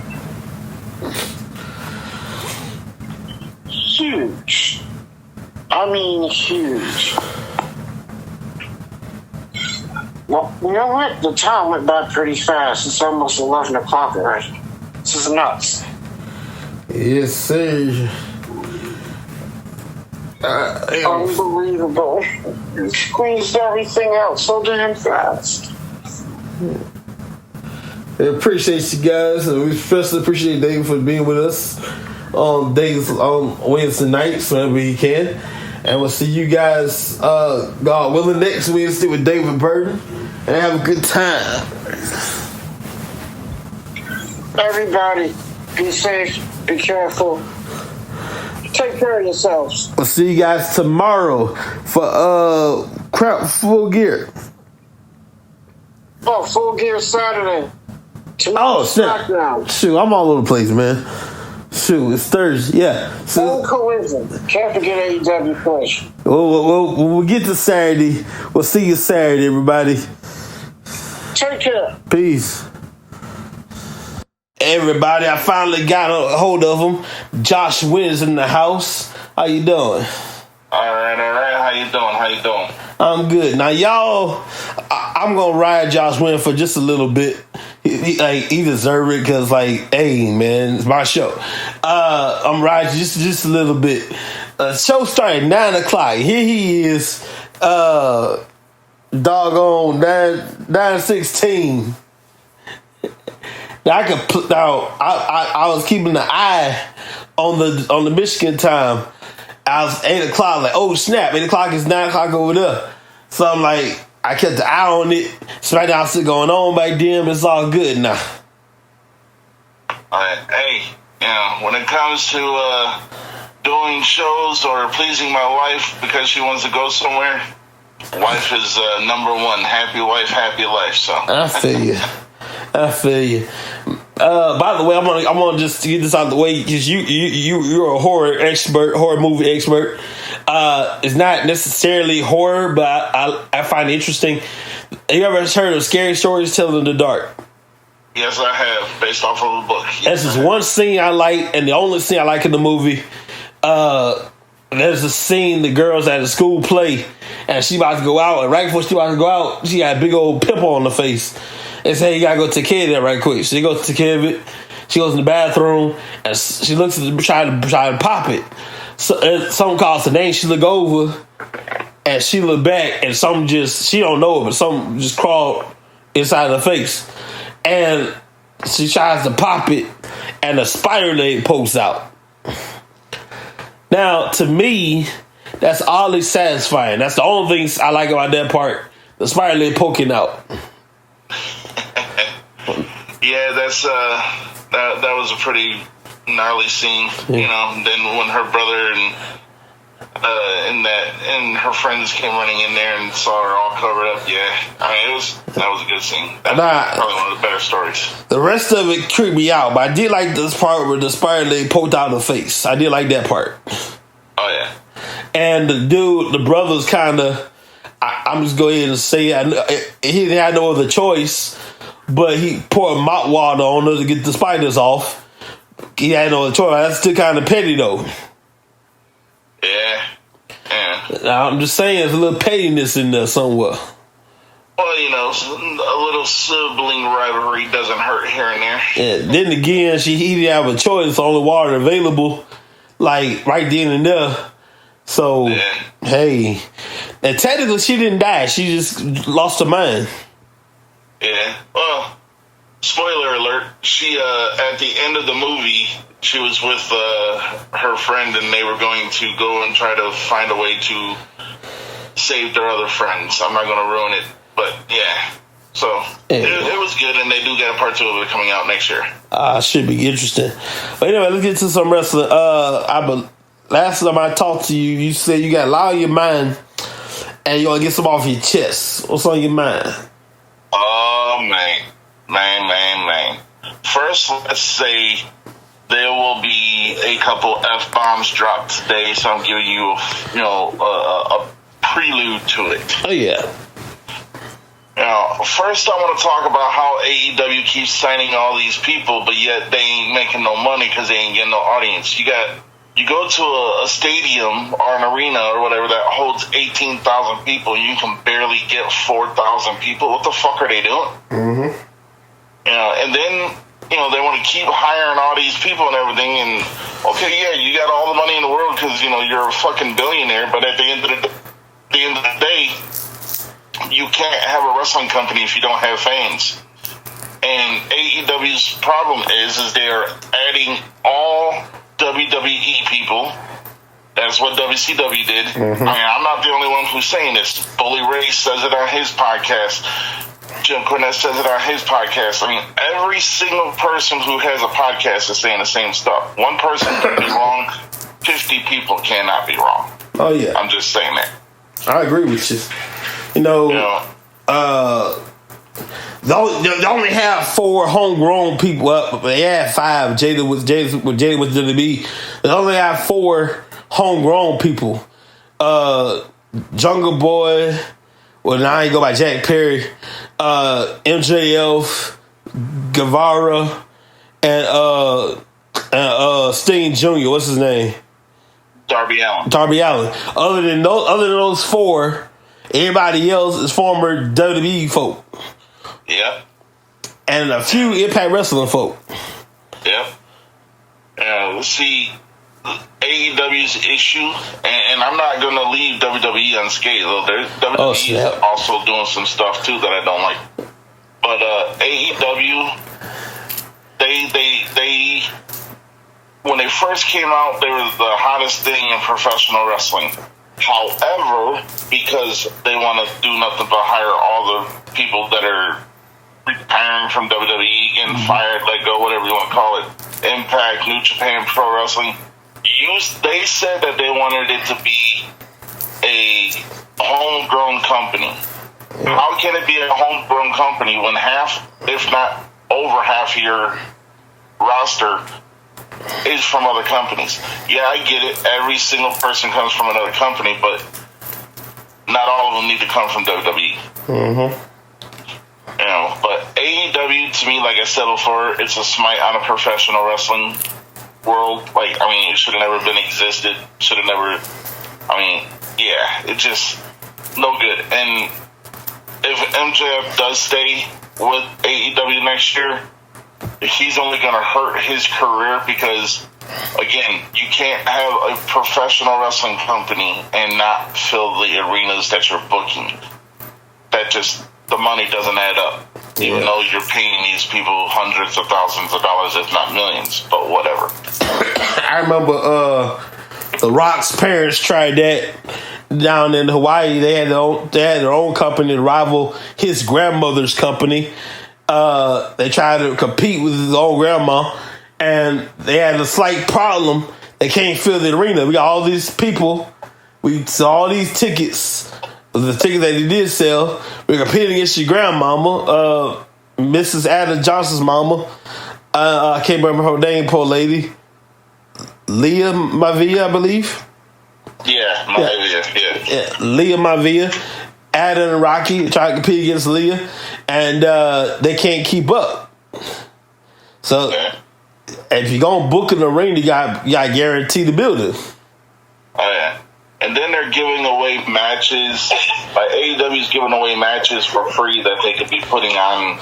Huge. I mean, huge. Well, you know what? The time went by pretty fast. It's almost 11 o'clock already. This is nuts. Yes, sir. Unbelievable. You squeezed everything out so damn fast. I appreciate you guys, and we especially appreciate David for being with us on days on Wednesday nights whenever he can. And we'll see you guys, God willing, next Wednesday with David Burton, and have a good time. Everybody, be safe, be careful, take care of yourselves. We'll see you guys tomorrow for Full Gear. Oh, Full Gear Saturday. Oh, snap. Shoot, I'm all over the place, man. Shoot, it's Thursday, yeah. So, coincidence. Can't forget AEW push. We'll get to Saturday. We'll see you Saturday, everybody. Take care. Peace. Everybody, I finally got a hold of him. Josh Wynn's in the house. How you doing? All right. How you doing? I'm good. Now, y'all, I'm going to ride Josh Wynn for just a little bit. He deserves it because, hey, man, it's my show. I'm riding just a little bit. Show started 9 o'clock. Here he is, doggone 9:16. I was keeping an eye on the Michigan time. I was 8 o'clock, like, oh snap, 8 o'clock is 9 o'clock over there. So I'm like, I kept the eye on it. SmackDown still going on back then, but it's all good now. Hey, when it comes to doing shows or pleasing my wife because she wants to go somewhere, wife is number one. Happy wife, happy life. So I feel you. By the way, I'm gonna just get this out of the way because you're a horror movie expert. It's not necessarily horror, but I find it interesting. Have you ever heard of Scary Stories Told in the Dark? Yes, I have, based off of a book. Yes, there's one scene I like, and the only scene I like in the movie. There's a scene the girls at a school play, and she about to go out, and right before she about to go out, she got a big old pimple on the face. And say, you gotta go take care of that right quick. She goes to take care of it. She goes in the bathroom and she looks at try to pop it. So someone calls her name. She look over and she look back and she don't know it, but something just crawled inside her face. And she tries to pop it and a spider leg pokes out. Now, to me, that's oddly satisfying. That's the only thing I like about that part. The spider leg poking out. Yeah, that was a pretty gnarly scene. You know, and then when her brother and her friends came running in there and saw her all covered up. Yeah, I mean, that was a good scene. That was probably one of the better stories. The rest of it creeped me out, but I did like this part where the spider leg poked out the face. I did like that part. Oh yeah. And the brother's kind of. I'm just going ahead and say he didn't have no other choice, but he poured mouth water on her to get the spiders off. He had no other choice. That's still kind of petty though. Yeah. I'm just saying, there's a little pettiness in there somewhere. Well, you know, a little sibling rivalry doesn't hurt here and there. Yeah. Then again, he didn't have a choice. Only water available, like right then and there. So, hey, and technically she didn't die. She just lost her mind. Yeah. Well, spoiler alert. She at the end of the movie, she was with her friend, and they were going to go and try to find a way to save their other friends. I'm not going to ruin it, but yeah. So it was good, and they do get a part 2 of it coming out next year. Should be interesting. But anyway, let's get to some wrestling. Last time I talked to you, you said you got a lot on your mind, and you want to get some off your chest. What's on your mind? Oh man. First, let's say there will be a couple F-bombs dropped today, so I'm giving you, a prelude to it. Oh, yeah. Now, first I want to talk about how AEW keeps signing all these people, but yet they ain't making no money because they ain't getting no audience. You go to a stadium or an arena or whatever that holds 18,000 people, and you can barely get 4,000 people. What the fuck are they doing? Mm-hmm. And then they want to keep hiring all these people and everything. And okay, yeah, you got all the money in the world because you're a fucking billionaire. But at the end of the day, you can't have a wrestling company if you don't have fans. And AEW's problem is they're adding all WWE people. That's what WCW did. Mm-hmm. I mean, I'm not the only one who's saying this. Bully Ray says it on his podcast. Jim Cornette says it on his podcast. I mean, every single person who has a podcast is saying the same stuff. One person can be wrong. 50 people cannot be wrong. Oh, yeah. I'm just saying that. I agree with you. They only have 4 homegrown people up, but they had 5. Jada was WWE. They only have 4 homegrown people. Jungle Boy. Well, now I ain't go by Jack Perry. MJF, Guevara, and Sting Jr. What's his name? Darby Allin. Other than those 4, everybody else is former WWE folk. Yep. And a few Impact Wrestling folk. Yep. See, AEW's issue, and I'm not going to leave WWE unscathed. WWE is also doing some stuff too that I don't like. But AEW, they when they first came out, they were the hottest thing in professional wrestling. However, because they want to do nothing but hire all the people that are retiring from WWE, getting fired, let go, whatever you want to call it, Impact, New Japan Pro Wrestling, they said that they wanted it to be a homegrown company. How can it be a homegrown company when half, if not over half your roster is from other companies? Yeah, I get it. Every single person comes from another company, but not all of them need to come from WWE. Mm-hmm. But AEW, to me, like I said before, it's a smite on a professional wrestling world. It should have never been existed. It's just no good. And if MJF does stay with AEW next year, he's only going to hurt his career because, again, you can't have a professional wrestling company and not fill the arenas that you're booking. The money doesn't add up. Even though you're paying these people hundreds of thousands of dollars, if not millions, but whatever. I remember The Rock's parents tried that down in Hawaii. They had their own company to rival his grandmother's company. They tried to compete with his old grandma, and they had a slight problem. They can't fill the arena. We got all these people. We saw all these tickets. The tickets that he did sell. We're competing against your grandmama, Mrs. Ada Johnson's mama. I can't remember her name, poor lady. Leah Mavia, I believe. Yeah, Mavia, yeah. Leah Mavia. Ada and Rocky try to compete against Leah, and they can't keep up. So, if you're going to book an arena, you got to guarantee the building. Oh, yeah. And then they're giving away matches. Like AEW's giving away matches for free that they could be putting on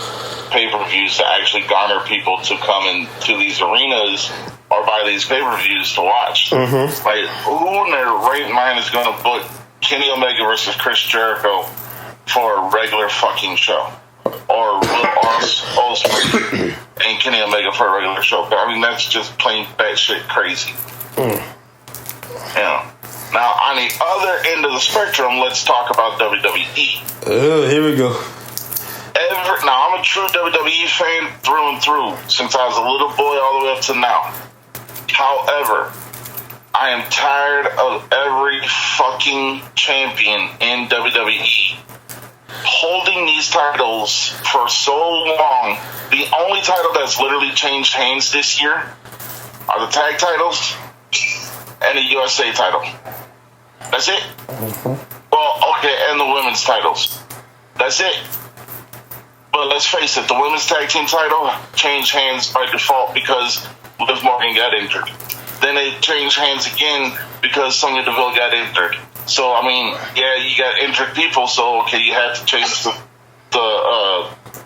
pay-per-views to actually garner people to come into these arenas or buy these pay-per-views to watch. Mm-hmm. Like, who in their right mind is going to book Kenny Omega versus Chris Jericho for a regular fucking show? Or Will Ospreay and Kenny Omega for a regular show? I mean, that's just plain batshit crazy. Yeah. Now, on the other end of the spectrum, let's talk about WWE. Oh, here we go. Now, I'm a true WWE fan through and through, since I was a little boy all the way up to now. However, I am tired of every fucking champion in WWE holding these titles for so long. The only title that's literally changed hands this year are the tag titles and the USA title. That's it. Well, okay, and the women's titles. That's it. But let's face it, the women's tag team title changed hands by default because Liv Morgan got injured. Then it changed hands again because Sonya Deville got injured. So, I mean, yeah, you got injured people, so, okay, you had to change the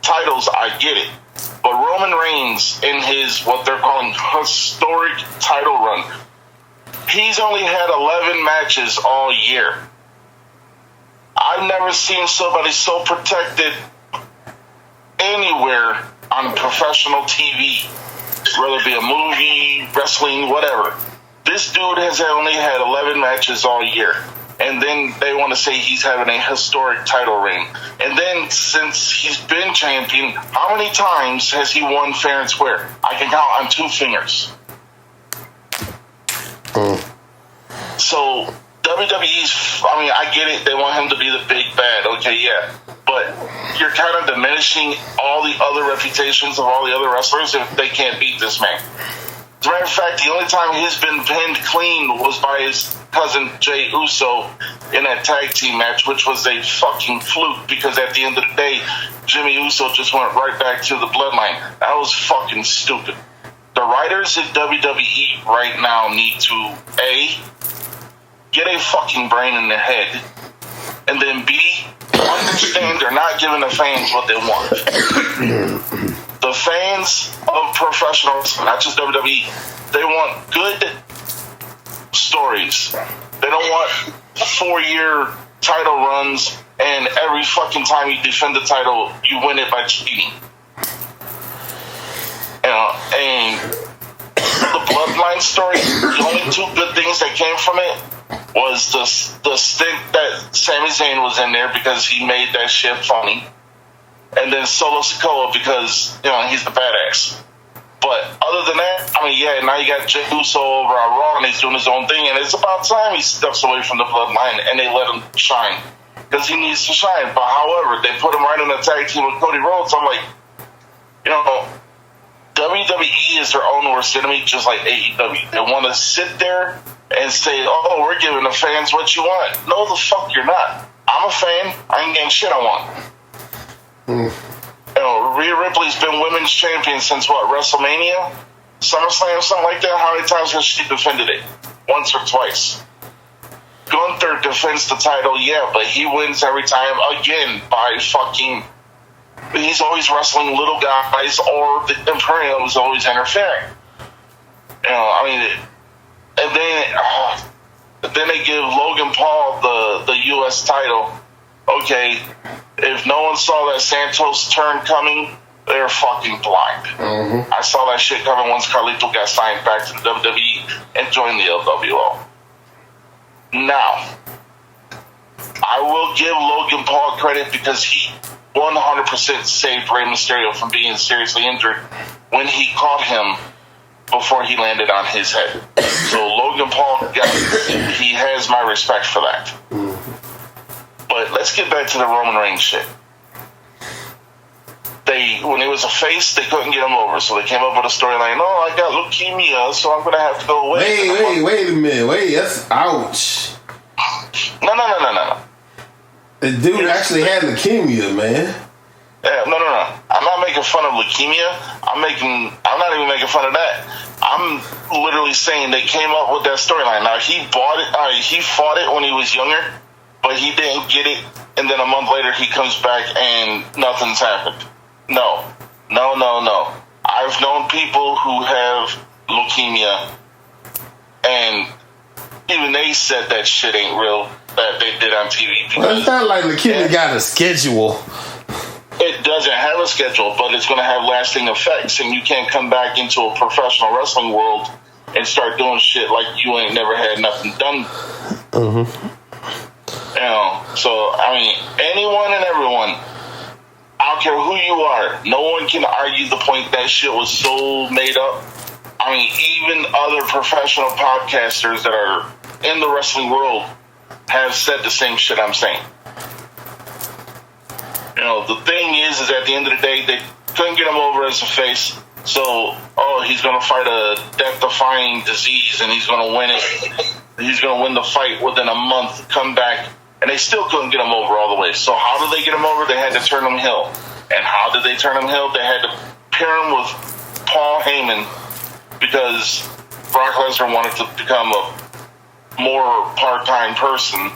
titles, I get it. But Roman Reigns, in his, what they're calling, historic title run, he's only had 11 matches all year. I've never seen somebody so protected anywhere on professional TV, whether it be a movie, wrestling, whatever. This dude has only had 11 matches all year. And then they want to say he's having a historic title reign. And then since he's been champion, how many times has he won fair and square? I can count on 2 fingers. So WWE's, I mean, I get it. They want him to be the big bad. Okay, yeah. But you're kind of diminishing all the other reputations of all the other wrestlers if they can't beat this man. As a matter of fact, the only time he's been pinned clean was by his cousin Jey Uso in that tag team match, which was a fucking fluke because at the end of the day, Jimmy Uso just went right back to the bloodline. That was fucking stupid. The writers at WWE right now need to, A, get a fucking brain in their head, and then B, understand they're not giving the fans what they want. The fans of professional wrestling, not just WWE, they want good stories. They don't want 4-year title runs and every fucking time you defend the title, you win it by cheating. And the Bloodline story, the only 2 good things that came from it was the stint that Sami Zayn was in there because he made that shit funny. And then Solo Sikoa because, he's the badass. But other than that, I mean, yeah, now you got Jey Uso over on Raw and he's doing his own thing. And it's about time he steps away from the Bloodline and they let him shine. Because he needs to shine. But however, they put him right in the tag team with Cody Rhodes. I'm like, WWE is their own worst enemy, just like AEW. They want to sit there and say, oh, we're giving the fans what you want. No, the fuck you're not. I'm a fan. I ain't getting shit I want. Rhea Ripley's been women's champion since what, WrestleMania? SummerSlam, something like that? How many times has she defended it? Once or twice. Gunther defends the title, yeah, but he wins every time again by fucking... He's always wrestling little guys, or the Imperium is always interfering. And then they give Logan Paul the U.S. title. Okay, if no one saw that Santos turn coming, they're fucking blind. Mm-hmm. I saw that shit coming once Carlito got signed back to the WWE and joined the LWO. Now, I will give Logan Paul credit because he 100% saved Rey Mysterio from being seriously injured when he caught him before he landed on his head. So Logan Paul, he has my respect for that. But let's get back to the Roman Reigns shit. When he was a face, they couldn't get him over, so they came up with a storyline. Oh, I got leukemia, so I'm gonna have to go away. Wait a minute. That's ouch. No. The dude actually had leukemia, man. Yeah, no. I'm not making fun of leukemia. I'm not even making fun of that. I'm literally saying they came up with that storyline. Now he fought it when he was younger, but he didn't get it, and then a month later he comes back and nothing's happened. No. I've known people who have leukemia, and even they said that shit ain't real that they did on TV. Well, it's not like leukemia got a schedule. It doesn't have a schedule, but it's going to have lasting effects, and you can't come back into a professional wrestling world and start doing shit like you ain't never had nothing done. Mm-hmm. So, I mean, anyone and everyone, I don't care who you are, no one can argue the point that shit was so made up. I mean, even other professional podcasters that are in the wrestling world have said the same shit I'm saying. The thing is at the end of the day, they couldn't get him over as a face. So, he's going to fight a death-defying disease and he's going to win it. He's going to win the fight within a month, come back, and they still couldn't get him over all the way. So how did they get him over? They had to turn him heel. And how did they turn him heel? They had to pair him with Paul Heyman because Brock Lesnar wanted to become a more part-time person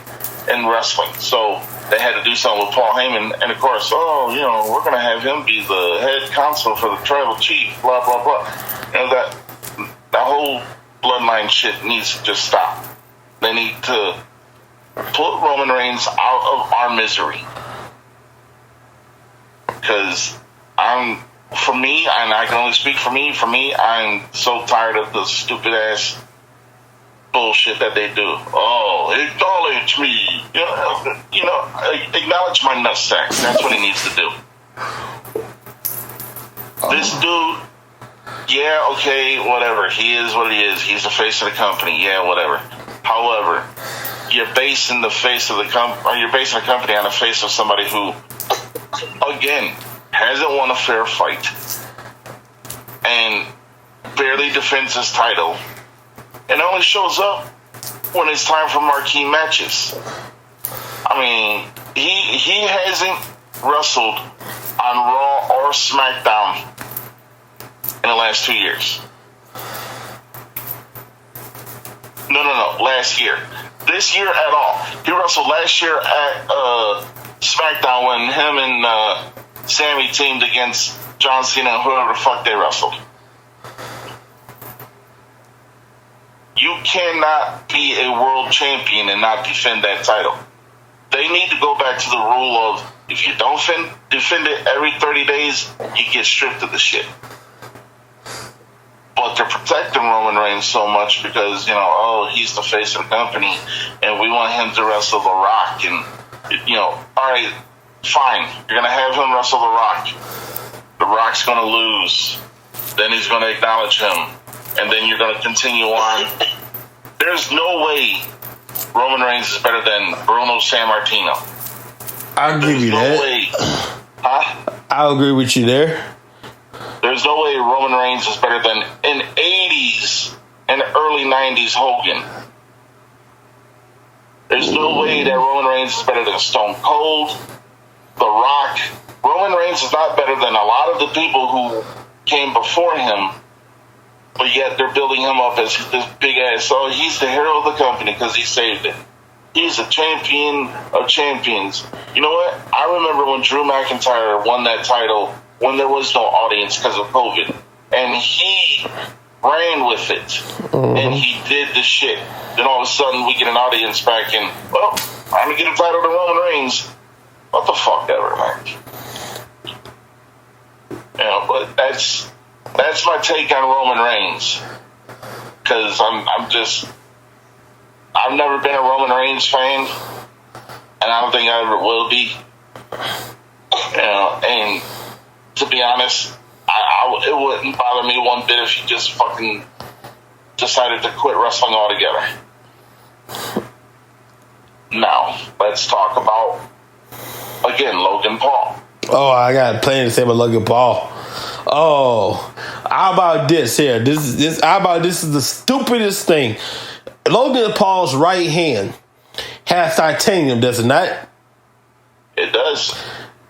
in wrestling. So they had to do something with Paul Heyman. And of course, we're going to have him be the head counsel for the tribal chief, blah, blah, blah. That whole bloodline shit needs to just stop. They need to put Roman Reigns out of our misery. Because for me, and I can only speak for me, I'm so tired of the stupid ass bullshit that they do. Oh, acknowledge me. Acknowledge my nutsack. That's what he needs to do. This dude, yeah, okay, whatever. He is what he is. He's the face of the company. Yeah, whatever. However, you're basing the company on the face of somebody who, again, hasn't won a fair fight and barely defends his title and only shows up when it's time for marquee matches. I mean, he hasn't wrestled on Raw or SmackDown in the last 2 years. No, last year. This year at all. He wrestled last year at SmackDown when him and Sammy teamed against John Cena and whoever the fuck they wrestled. You cannot be a world champion and not defend that title. They need to go back to the rule of if you don't defend it every 30 days, you get stripped of the shit. But they're protecting Roman Reigns so much because, he's the face of the company and we want him to wrestle The Rock. And, all right, fine. You're going to have him wrestle The Rock. The Rock's going to lose. Then he's going to acknowledge him. And then you're going to continue on. There's no way Roman Reigns is better than Bruno Sammartino. I'll give you that. Way. Huh? I'll agree with you there. There's no way Roman Reigns is better than in 80s and early 90s Hogan. There's no way that Roman Reigns is better than Stone Cold, The Rock. Roman Reigns is not better than a lot of the people who came before him, but yet they're building him up as this big ass. So he's the hero of the company because he saved it. He's a champion of champions. You know what? I remember when Drew McIntyre won that title when there was no audience because of COVID. And he ran with it. Mm-hmm. And he did the shit. Then all of a sudden we get an audience back and, I'm going to get a title to Roman Reigns. What the fuck ever, man. But that's my take on Roman Reigns. Because I've never been a Roman Reigns fan. And I don't think I ever will be. And to be honest, it wouldn't bother me one bit if he just fucking decided to quit wrestling altogether. Now, let's talk about, again, Logan Paul. Oh, I got plenty to say about Logan Paul. Oh, how about this here? This is the stupidest thing. Logan Paul's right hand has titanium, does it not? It does.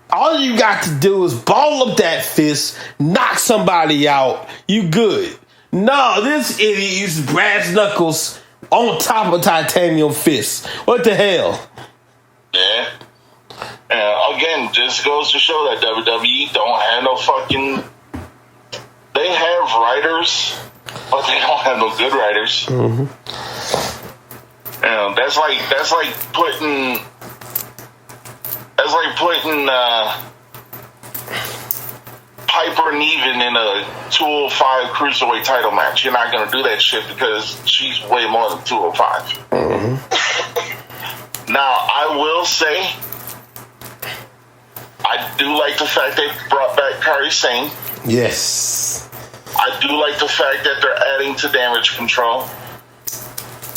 All you got to do is ball up that fist, knock somebody out, you good. No, this idiot uses brass knuckles on top of titanium fists. What the hell? Yeah. And again, just goes to show that WWE don't have no fucking... They have writers, but they don't have no good writers. Mm-hmm. That's like putting Piper Niven in a 205 cruiserweight title match. You're not gonna do that shit because she's way more than 205. Mm-hmm. Now, I will say, I do like the fact they brought back Kairi Sane. Yes. I do like the fact that they're adding to Damage Control.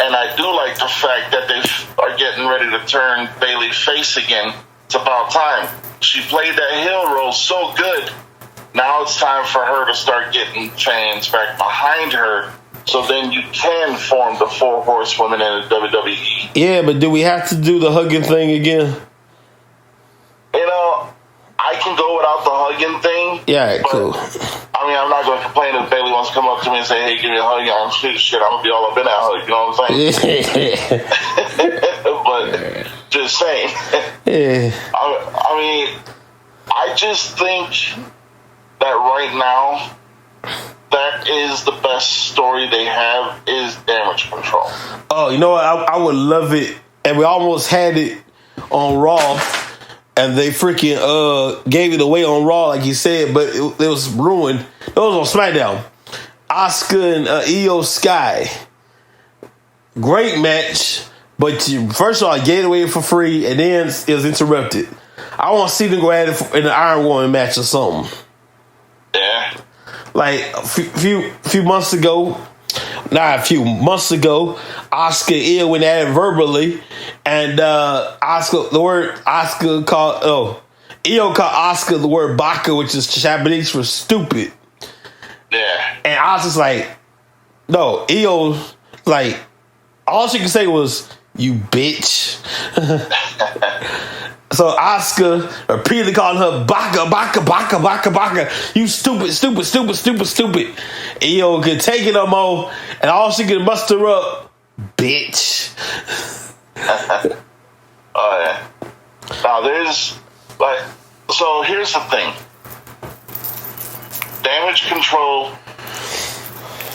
And I do like the fact that they are getting ready to turn Bayley face again. It's about time. She played that heel role so good. Now it's time for her to start getting fans back behind her. So then you can form the 4 horsewomen in the WWE. Yeah, but do we have to do the hugging thing again? You know, I can go without the hugging thing. Yeah, cool. I mean, I'm not going to complain if Bayley wants to come up to me and say, hey, give me a hug. I'm shit, I'm going to be all up in that hug. You know what I'm saying? But just saying. Yeah. I mean, I just think that right now, that is the best story they have is Damage Control. Oh, you know what? I would love it. And we almost had it on Raw. And they freaking gave it away on Raw, like you said, but it was ruined. It was on SmackDown. Asuka and Io Sky. Great match, but first of all, I gave it away for free, and then it was interrupted. I want to see them go at it in an Iron Woman match or something. Yeah. Like a few months ago, Asuka and Io went at it verbally, and Io called Asuka the word baka, which is Japanese for stupid. Yeah. And Asuka's like, no, Io, like, all she could say was, you bitch. So Asuka repeatedly calling her baka, baka, baka, baka, baka. You stupid, stupid, stupid, stupid, stupid. Io could take it no more, and all she could muster up, bitch. Oh, yeah. Now, so here's the thing. Damage Control,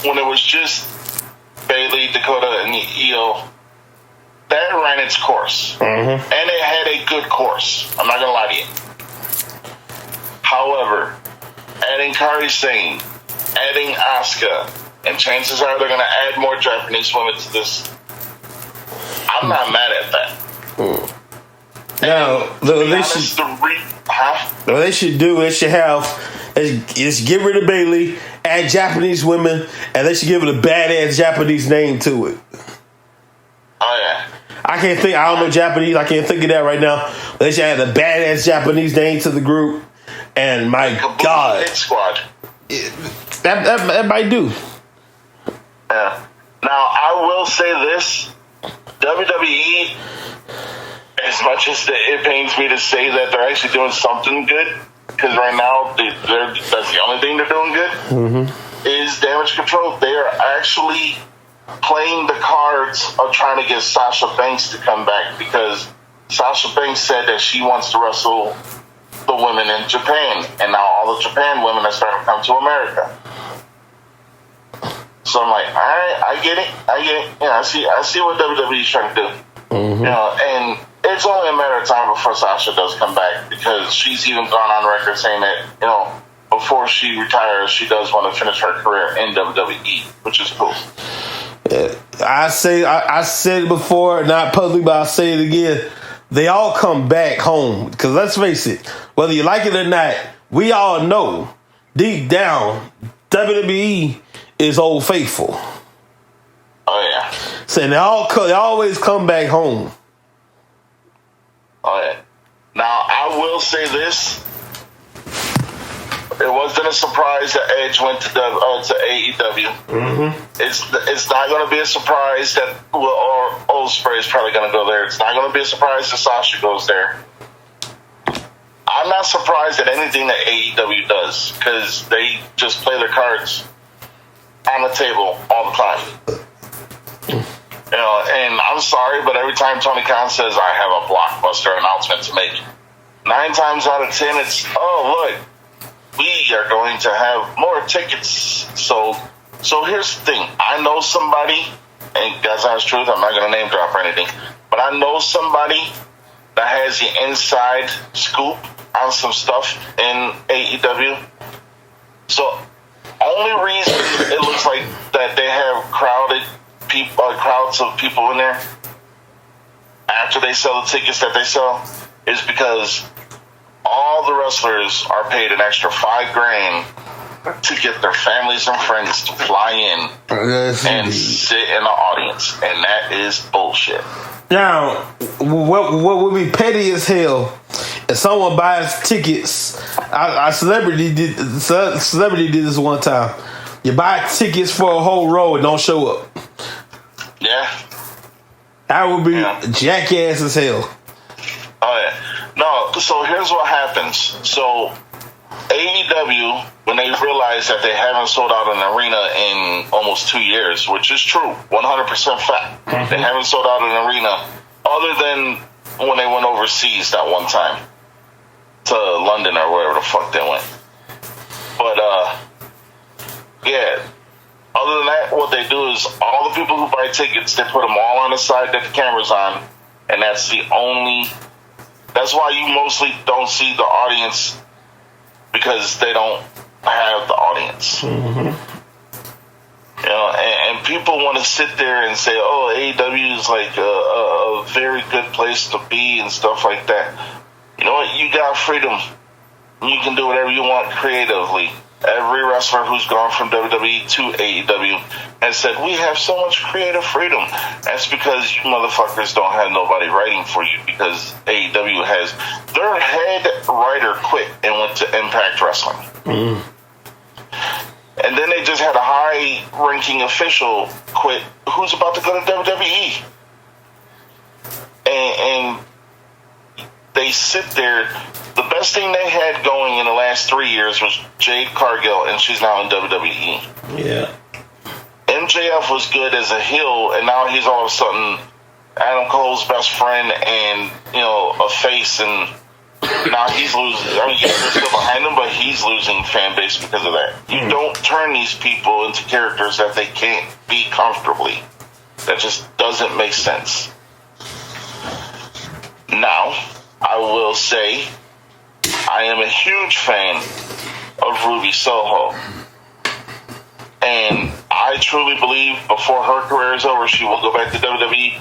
when it was just Bayley, Dakota, and Io, that ran its course. Mm-hmm. And it had a good course. I'm not going to lie to you. However, adding Kairi Sane, adding Asuka, and chances are they're going to add more Japanese women to this. I'm not mad at that. Now, they should get rid of Bayley, add Japanese women, and they should give it a badass Japanese name to it. Oh, yeah. I don't know Japanese. I can't think of that right now. They should add a badass Japanese name to the group. And my God. Hit Squad. That might do. Yeah. Now, I will say this. WWE, as much as it pains me to say that they're actually doing something good, because right now that's the only thing they're doing good, is Damage Control. They are actually playing the cards of trying to get Sasha Banks to come back, because Sasha Banks said that she wants to wrestle the women in Japan, and now all the Japan women are starting to come to America. So I'm like, all right, I get it. You know, I see what WWE's trying to do. You know, and it's only a matter of time before Sasha does come back, because she's even gone on record saying that, you know, before she retires, she does want to finish her career in WWE, which is cool. I said it before, not publicly, but I'll say it again. they all come back home. Because let's face it, whether you like it or not, we all know deep down WWE is Old Faithful. Oh yeah. So they always come back home. Oh yeah. Now I will say this: it wasn't a surprise that Edge went to AEW. Mm-hmm. It's not going to be a surprise that Ospreay is probably going to go there. It's not going to be a surprise that Sasha goes there. I'm not surprised at anything that AEW does because they just play their cards on the table all the time. You know, and I'm sorry, but every time Tony Khan says I have a blockbuster announcement to make, 9 times out of 10 it's, oh look, we are going to have more tickets sold. So here's the thing. I know somebody, and God's honest truth, I'm not going to name drop or anything, but I know somebody that has the inside scoop on some stuff in AEW. So only reason it looks like that they have crowds of people in there after they sell the tickets that they sell is because all the wrestlers are paid an extra $5,000 to get their families and friends to fly in and sit in the audience, and that is bullshit. Now, what would be petty as hell if someone buys tickets? A celebrity did this one time. You buy tickets for a whole row and don't show up. Yeah, that would be jackass as hell. Oh yeah. No, so here's what happens. So AEW, when they realize that they haven't sold out an arena in almost 2 years, which is true, 100% fact. Mm-hmm. They haven't sold out an arena other than when they went overseas that one time to London or wherever the fuck they went. But yeah, other than that, what they do is all the people who buy tickets, they put them all on the side that the camera's on, and that's why you mostly don't see the audience, because they don't have the audience. Mm-hmm. You know, and people want to sit there and say, oh, AEW is like a very good place to be and stuff like that. You know what? You got freedom. You can do whatever you want creatively. Every wrestler who's gone from WWE to AEW has said, we have so much creative freedom. That's because you motherfuckers don't have nobody writing for you, because AEW has their head writer quit and went to Impact Wrestling. Mm. And then they just had a high-ranking official quit who's about to go to WWE. And they sit there. The best thing they had going in the last 3 years was Jade Cargill, and she's now in WWE. Yeah. MJF was good as a heel, and now he's all of a sudden Adam Cole's best friend and, you know, a face, and now he's losing. I mean, yes, they're still behind him, but he's losing fan base because of that. You don't turn these people into characters that they can't be comfortably. That just doesn't make sense. Now, I will say I am a huge fan of Ruby Soho. And I truly believe before her career is over, she will go back to WWE.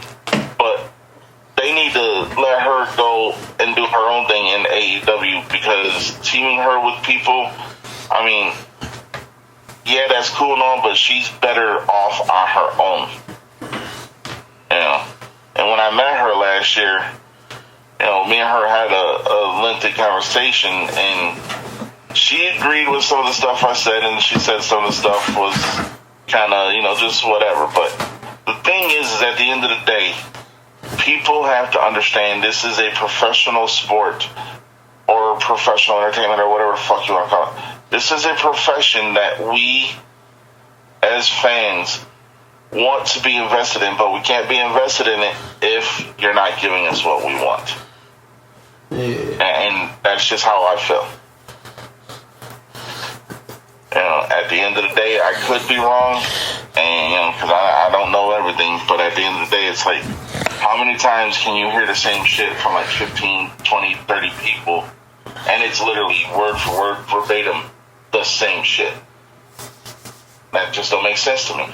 But they need to let her go and do her own thing in AEW, because teaming her with people, I mean, yeah, that's cool and all, but she's better off on her own. You know? And when I met her last year, you know, me and her had a lengthy conversation, and she agreed with some of the stuff I said, and she said some of the stuff was kind of, you know, just whatever. But the thing is at the end of the day, people have to understand this is a professional sport or professional entertainment or whatever the fuck you want to call it. This is a profession that we, as fans, want to be invested in, but we can't be invested in it if you're not giving us what we want. Yeah. And that's just how I feel. You know, at the end of the day, I could be wrong, and you know, because I don't know everything, but at the end of the day, it's like, how many times can you hear the same shit from like 15, 20, 30 people, and it's literally word for word, verbatim, the same shit? That just don't make sense to me.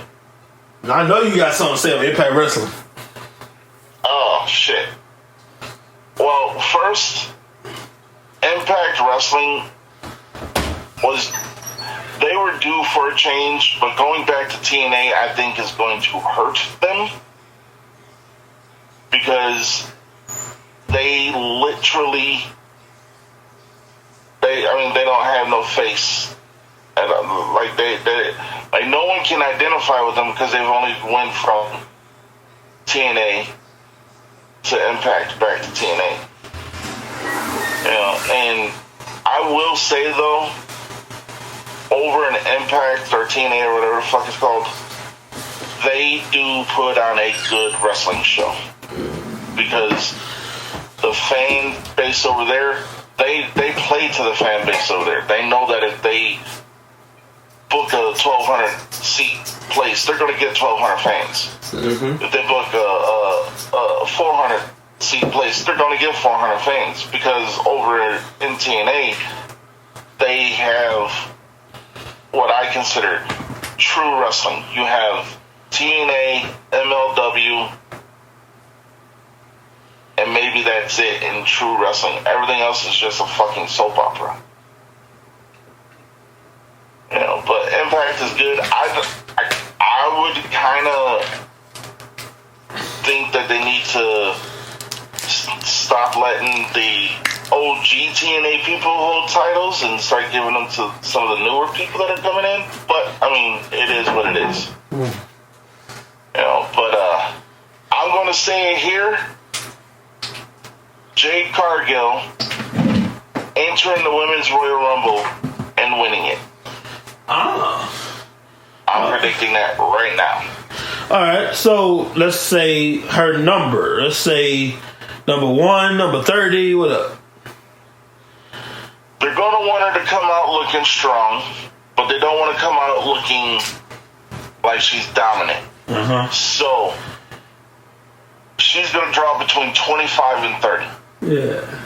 I know you got something to say on Impact Wrestling. Oh, shit. first Impact Wrestling they were due for a change, but going back to TNA, I think is going to hurt them because they literally, they don't have no face. And, like no one can identify with them because they've only went from TNA to Impact back to TNA. You know, and I will say though, over an Impact or TNA or whatever the fuck it's called, they do put on a good wrestling show because the fan base over there, they play to the fan base over there. They know that if they book a 1,200 seat place, they're going to get 1,200 fans. Mm-hmm. If they book a 400 seat place, they're going to get 400 fans because over in TNA, they have what I consider true wrestling. You have TNA, MLW, and maybe that's it in true wrestling. Everything else is just a fucking soap opera. You know, but Impact is good. I would kind of think that they need to stop letting the OG TNA people hold titles and start giving them to some of the newer people that are coming in. But I mean, it is what it is. You know, but I'm gonna say it here. Jade Cargill entering the Women's Royal Rumble and winning it. I'm predicting that right now. All right, so let's say her number. Let's say number 1, number 30. What up? They're going to want her to come out looking strong, but they don't want to come out looking like she's dominant. Uh-huh. So she's going to draw between 25 and 30. Yeah.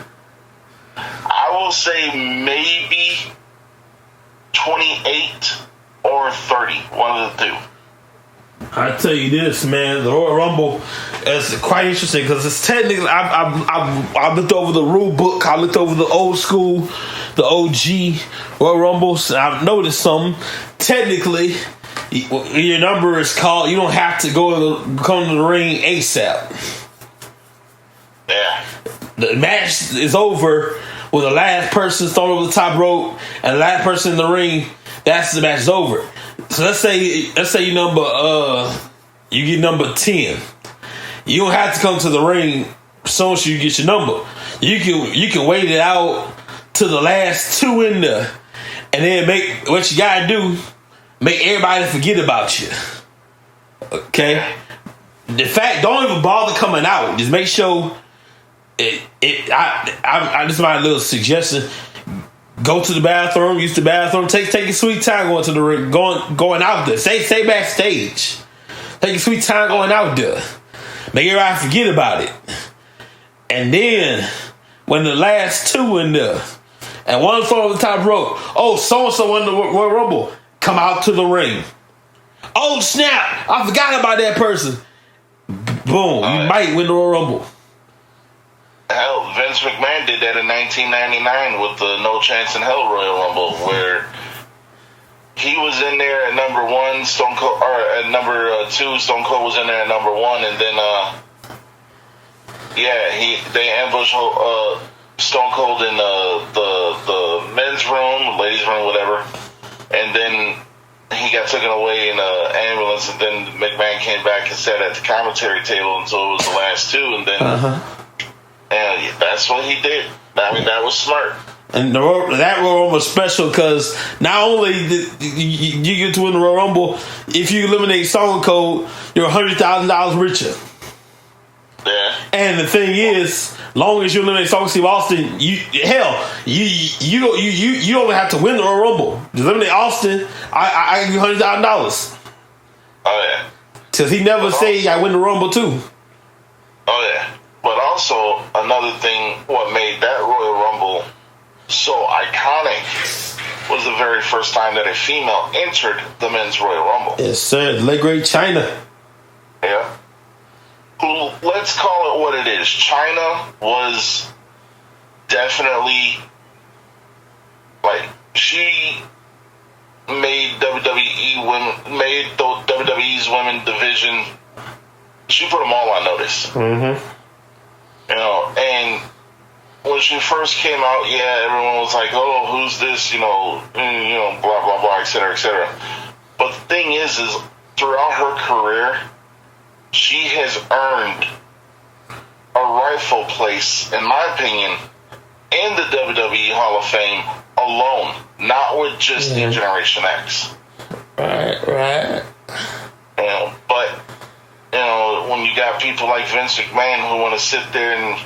I will say maybe 28 or 30, one of the two. I tell you this, man, the Royal Rumble is quite interesting because it's technically. I looked over the rule book. I looked over the old school, the OG Royal Rumbles. I've noticed something. Technically, your number is called. You don't have to come to the ring ASAP. Yeah. The match is over when the last person thrown over the top rope and the last person in the ring. That's the match is over. So let's say you you get number 10. You don't have to come to the ring as soon as you get your number. You can wait it out to the last 2 in there, and then make what you gotta do. Make everybody forget about you. Okay. The fact, don't even bother coming out. Just make sure. I just my little suggestion. Go to the bathroom, use the bathroom, take your sweet time going to the ring, going out there. Stay backstage. Take your sweet time going out there. Make everybody forget about it. And then when the last 2 in there, and one throw over the top rope, oh, so-and-so won the Royal Rumble, come out to the ring. Oh, snap, I forgot about that person. Boom, you might win the Royal Rumble. Hell, Vince McMahon did that in 1999 with the No Chance in Hell Royal Rumble, where he was in there at number 1, Stone Cold, or at number 2, Stone Cold was in there at number 1, and then they ambushed Stone Cold in the men's room, ladies' room, whatever, and then he got taken away in an ambulance, and then McMahon came back and sat at the commentary table until it was the last 2, and then. And that's what he did. I mean, that was smart. And that Royal Rumble was special because not only did you get to win the Royal Rumble, if you eliminate Stone Cold, you're $100,000 richer. Yeah. And the thing is, long as you eliminate Steve Austin, you don't have to win the Royal Rumble. You eliminate Austin, I give you $100,000. Oh yeah. Because he never said I win the Rumble too. Oh yeah. But also, another thing, what made that Royal Rumble so iconic was the very first time that a female entered the men's Royal Rumble. Yes, sir. The late great Chyna. Yeah. Let's call it what it is. Chyna was definitely, like, she made WWE's women division. She put them all on notice. Mm-hmm. You know, and when she first came out, yeah, everyone was like, "Oh, who's this?" Blah blah blah, etc., etc. But the thing is throughout her career, she has earned a rightful place, in my opinion, in the WWE Hall of Fame alone, not with just the Generation X. Right. But when you got people like Vince McMahon who want to sit there and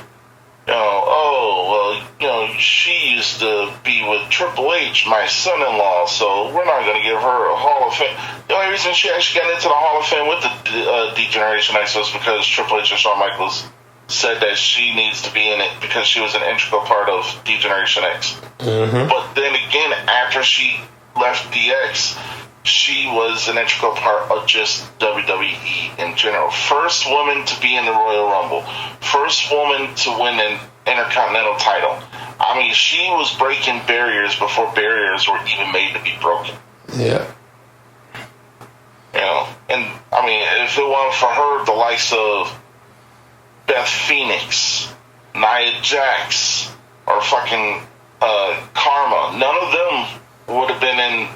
she used to be with Triple H, my son-in-law, so we're not going to give her a Hall of Fame. The only reason she actually got into the Hall of Fame with the D-Generation X was because Triple H and Shawn Michaels said that she needs to be in it because she was an integral part of D-Generation X. Mm-hmm. But then again, after she left DX, she was an integral part of just WWE in general. First woman to be in the Royal Rumble. First woman to win an Intercontinental title. I mean, she was breaking barriers before barriers were even made to be broken. Yeah. And I mean, if it weren't for her, the likes of Beth Phoenix, Nia Jax, or fucking Karma, none of them would have been in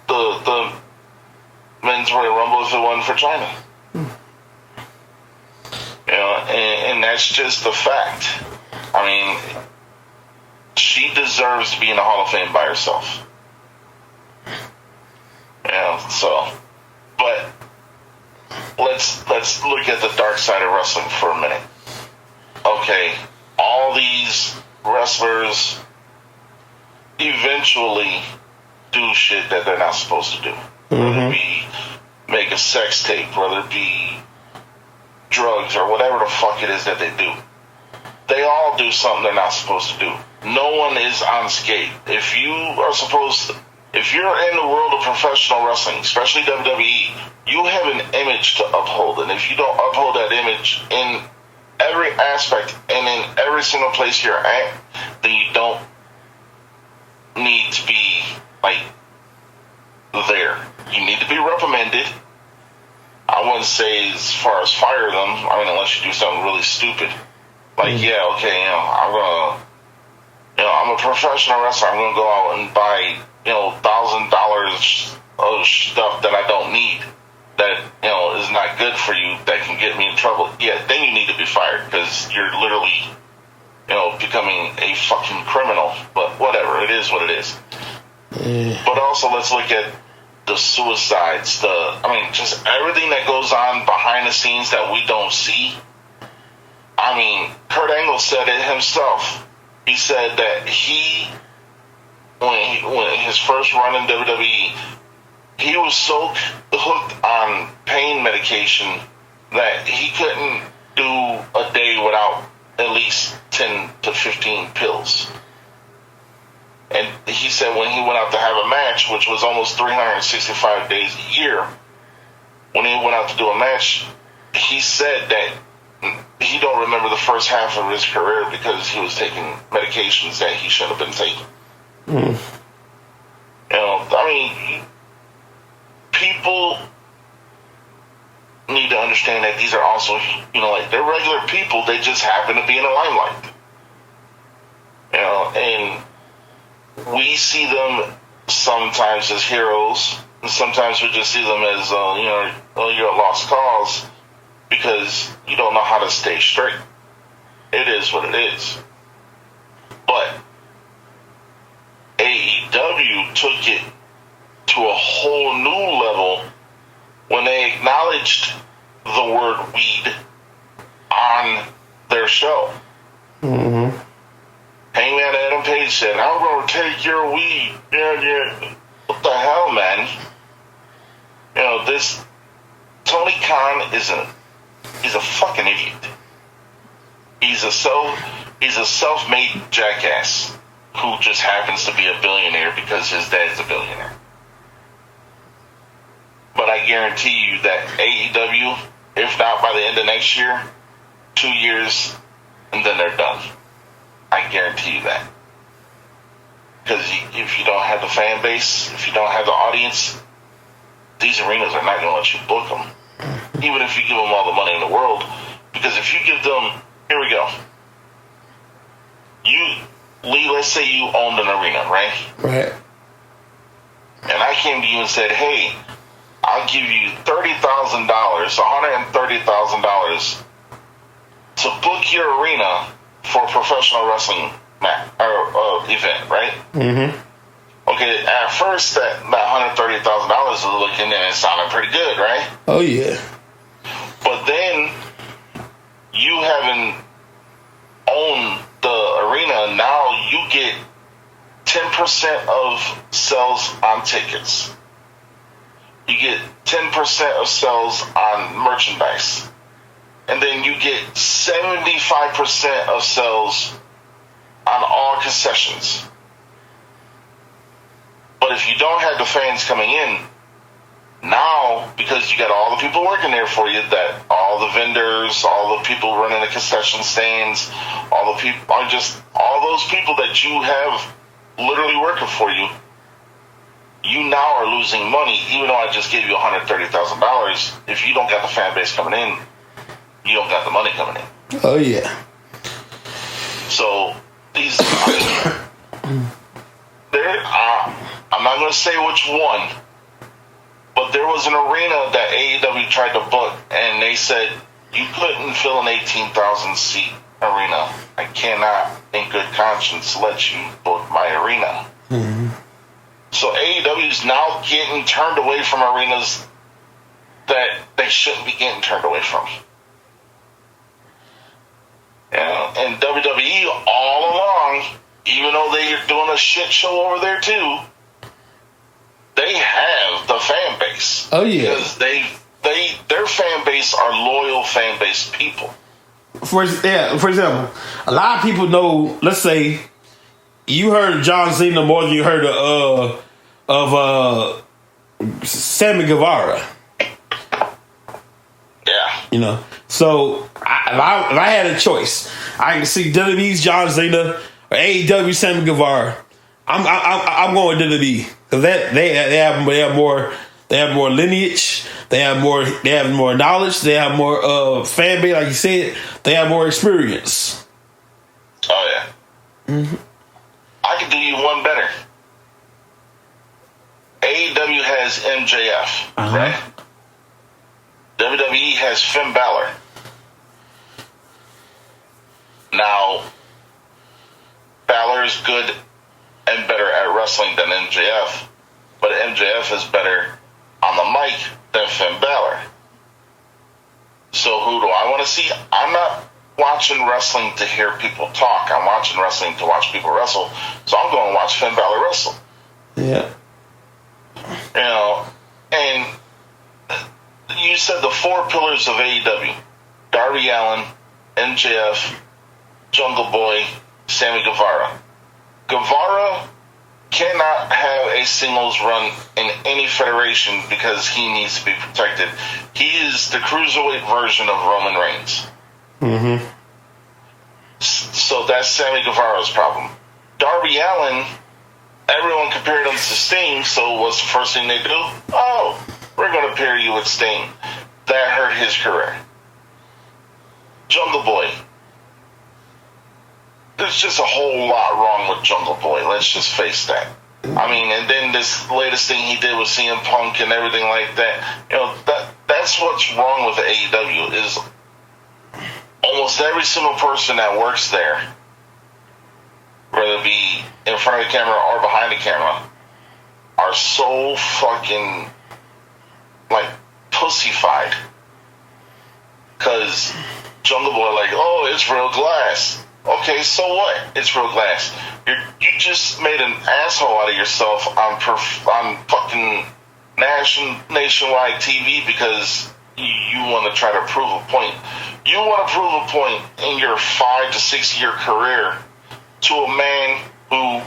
the Men's Royal Rumble if it wasn't for China. And that's just the fact. I mean, she deserves to be in the Hall of Fame by herself. But let's look at the dark side of wrestling for a minute. Okay, all these wrestlers eventually do shit that they're not supposed to do. Whether it be make a sex tape, whether it be drugs, or whatever the fuck it is that they do. They all do something they're not supposed to do. No one is unscathed. If you're in the world of professional wrestling, especially WWE, you have an image to uphold. And if you don't uphold that image in every aspect and in every single place you're at, then you don't need to be, like, there. You need to be reprimanded. I wouldn't say as far as fire them. I mean, unless you do something really stupid. Like, I'm a professional wrestler. I'm going to go out and buy, $1,000 of stuff that I don't need. That, is not good for you. That can get me in trouble. Yeah, then you need to be fired because you're literally, becoming a fucking criminal. But whatever, it is what it is. But also, let's look at the suicides, just everything that goes on behind the scenes that we don't see. I mean, Kurt Angle said it himself. He said that when his first run in WWE, he was so hooked on pain medication that he couldn't do a day without at least 10 to 15 pills. And he said when he went out to have a match, which was almost 365 days a year, when he went out to do a match, he said that he don't remember the first half of his career because he was taking medications that he shouldn't have been taking. People need to understand that these are also, they're regular people. They just happen to be in the limelight. And we see them sometimes as heroes, and sometimes we just see them as, you're a lost cause because you don't know how to stay straight. It is what it is. But AEW took it to a whole new level when they acknowledged the word weed on their show. Hangman Adam Page said, "I'm going to take your weed." Yeah. What the hell, man? This Tony Khan he's a fucking idiot. He's a self-made jackass who just happens to be a billionaire because his dad's a billionaire. But I guarantee you that AEW, if not by the end of next year, 2 years, and then they're done. I guarantee you that. Because if you don't have the fan base, if you don't have the audience, these arenas are not going to let you book them. Even if you give them all the money in the world. Because if you give them, here we go. Lee, let's say you owned an arena, right? Right. And I came to you and said, hey, I'll give you $30,000, $130,000 to book your arena for a professional wrestling event, right? Mm-hmm. Okay, at first that $130,000 is looking and it sounded pretty good, right? Oh yeah. But then you haven't owned the arena, now you get 10% of sales on tickets. You get 10% of sales on merchandise. And then you get 75% of sales on all concessions. But if you don't have the fans coming in, now, because you got all the people working there for you, that all the vendors, all the people running the concession stands, all the people, all those people that you have literally working for you, you now are losing money, even though I just gave you $130,000. If you don't got the fan base coming in, you don't got the money coming in. Oh yeah. So these, I'm not going to say which one, but there was an arena that AEW tried to book, and they said you couldn't fill an 18,000 seat arena. I cannot, in good conscience, let you book my arena. Mm-hmm. So AEW is now getting turned away from arenas that they shouldn't be getting turned away from. And WWE all along, even though they're doing a shit show over there too, they have the fan base. Oh yeah, because their fan base are loyal fan base people. For example, a lot of people know. Let's say you heard of John Cena more than you heard of Sammy Guevara. Yeah, you know. So if I had a choice, I can see WWE's John Cena or AEW Sammy Guevara. I'm going with WWE because they have more lineage, they have more knowledge, they have more fan base, like you said, they have more experience. Oh yeah. Mm-hmm. I can do you one better. AEW has MJF, right? WWE has Finn Balor. Now, Balor is good and better at wrestling than MJF, but MJF is better on the mic than Finn Balor. So who do I want to see? I'm not watching wrestling to hear people talk. I'm watching wrestling to watch people wrestle. So I'm going to watch Finn Balor wrestle. Yeah. You know, and you said the four pillars of AEW: Darby Allin, MJF, Jungle Boy, Sammy Guevara. Guevara cannot have a singles run in any federation because he needs to be protected. He is the cruiserweight version of Roman Reigns. Mm-hmm. So that's Sammy Guevara's problem. Darby Allin, everyone compared him to Sting, so what's the first thing they do? Oh, we're going to pair you with Sting. That hurt his career. Jungle Boy. There's just a whole lot wrong with Jungle Boy. Let's just face that. I mean, and then this latest thing he did with CM Punk and everything like that. You know, that's what's wrong with the AEW is almost every single person that works there, whether it be in front of the camera or behind the camera, are so fucking like pussified. Because Jungle Boy, like, oh, it's real glass. Okay, so what? It's real glass. You just made an asshole out of yourself on fucking nationwide TV because you want to try to prove a point. You want to prove a point in your 5 to 6 year career to a man who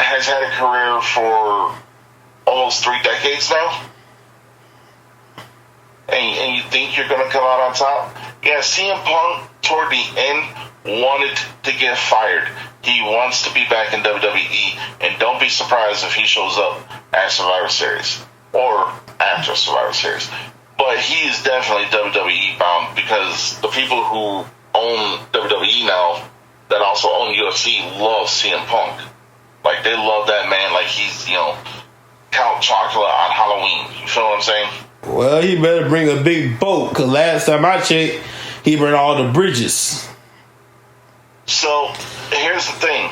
has had a career for almost 3 decades now? And you think you're going to come out on top? Yeah, CM Punk toward the end wanted to get fired. He wants to be back in WWE, and don't be surprised if he shows up at Survivor Series or after Survivor Series. But he is definitely WWE bound because the people who own WWE now that also own UFC love CM Punk. Like, they love that man like he's, Count Chocula on Halloween. You feel what I'm saying? Well, he better bring a big boat, because last time I checked, he burned all the bridges. So, here's the thing.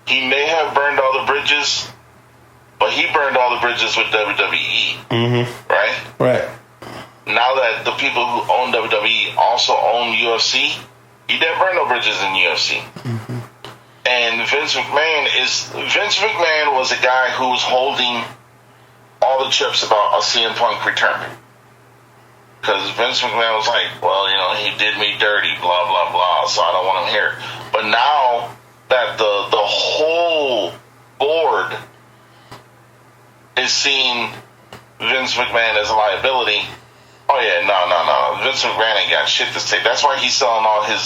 He may have burned all the bridges, but he burned all the bridges with WWE. Mm-hmm. Right? Right. Now that the people who own WWE also own UFC, he didn't burn no bridges in UFC. Mm-hmm. And Vince McMahon was a guy who was holding all the chips about a CM Punk return. Because Vince McMahon was like, well, he did me dirty, blah, blah, blah, so I don't want him here. But now that the whole board is seeing Vince McMahon as a liability, oh yeah, no. Vince McMahon ain't got shit to say. That's why he's selling all his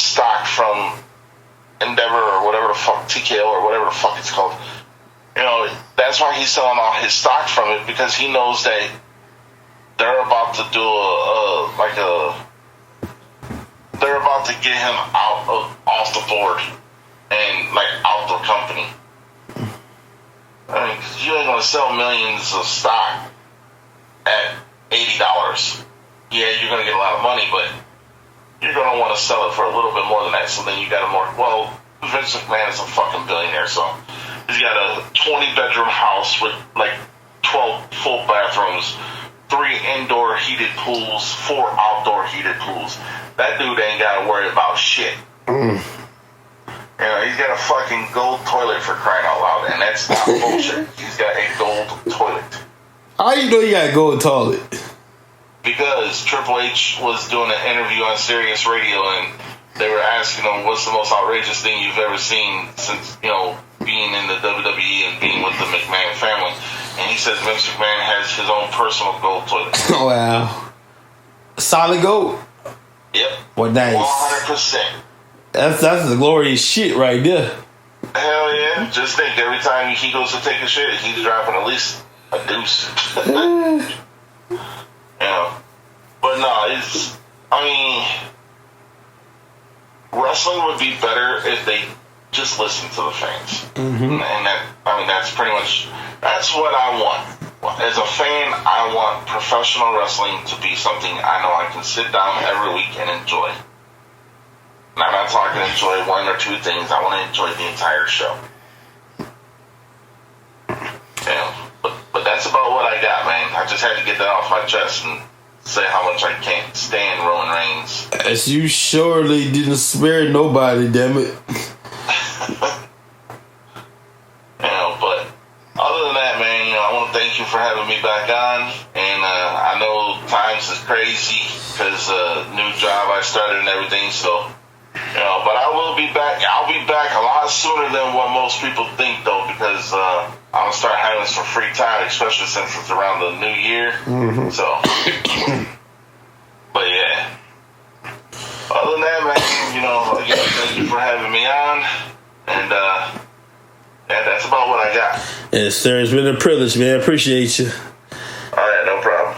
stock from Endeavor or whatever the fuck, TKO or whatever the fuck it's called. That's why he's selling all his stock from it, because he knows that they're about to do they're about to get him off the board and out the company. I mean, 'cause you ain't gonna sell millions of stock at $80. Yeah, you're gonna get a lot of money, but you're gonna want to sell it for a little bit more than that. So then you got Vince McMahon is a fucking billionaire, so he's got a 20-bedroom house with 12 full bathrooms, 3 indoor heated pools, 4 outdoor heated pools. That dude ain't got to worry about shit. He's got a fucking gold toilet, for crying out loud, and that's not bullshit. He's got a gold toilet. How you know he got a gold toilet? Because Triple H was doing an interview on Sirius Radio, and they were asking him, what's the most outrageous thing you've ever seen since, being in the WWE and being with the McMahon family? And he says Vince McMahon has his own personal gold toilet. Oh, wow. Solid gold? Yep. What nice. 100%. That's the glorious shit right there. Hell yeah. Just think, every time he goes to take a shit, he's dropping at least a deuce. But no, wrestling would be better if they just listened to the fans. Mm-hmm. And that's pretty much, that's what I want. As a fan, I want professional wrestling to be something I know I can sit down every week and enjoy. And I'm not talking enjoy 1 or 2 things. I want to enjoy the entire show. But that's about what I got, man. I just had to get that off my chest and say how much I can't stand Roman Reigns. As you surely didn't spare nobody, damn it. But other than that, man, I want to thank you for having me back on. And I know times is crazy because new job I started and everything. So, but I will be back. I'll be back a lot sooner than what most people think, though, because I'm gonna start having some free time, especially since it's around the new year. Mm-hmm. So, but yeah. Other than that, man, again, thank you for having me on, and that's about what I got. Yes, sir. It's been a privilege, man. Appreciate you. All right, no problem.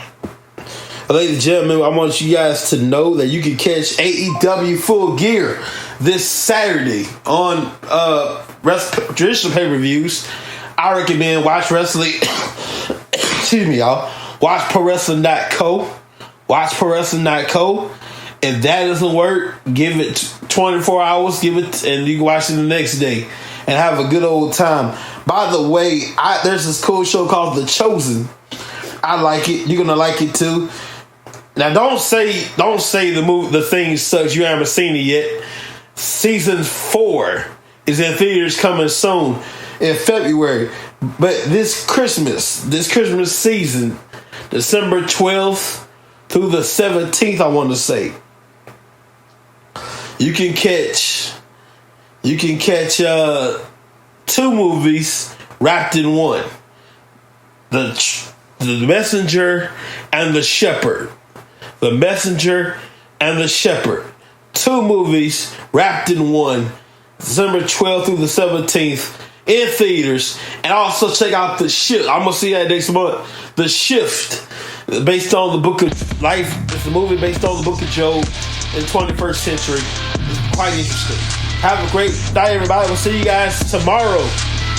Ladies and gentlemen, I want you guys to know that you can catch AEW Full Gear this Saturday on traditional pay-per-views. I recommend watch wrestling. Excuse me, y'all. Watch ProWrestling.co. Watch ProWrestling.co. If that doesn't work, give it 24 hours. And you can watch it the next day and have a good old time. By the way, there's this cool show called The Chosen. I like it. You're gonna like it too. Now, don't say the thing sucks. You haven't seen it yet. Season 4 is in theaters coming soon in February. But this Christmas season, December 12th through the 17th, I want to say, you can catch 2 movies wrapped in one: the Messenger and the Shepherd. The Messenger and the Shepherd. 2 movies wrapped in one. December 12th through the 17th in theaters. And also check out The Shift. I'm going to see that next month. The Shift, based on the Book of Life. It's a movie based on the Book of Job in the 21st century. It's quite interesting. Have a great night, everybody. We'll see you guys tomorrow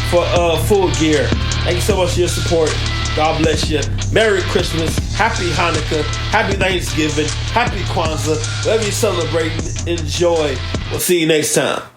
for Full Gear. Thank you so much for your support. God bless you. Merry Christmas. Happy Hanukkah. Happy Thanksgiving. Happy Kwanzaa. Whatever you're celebrating, enjoy. We'll see you next time.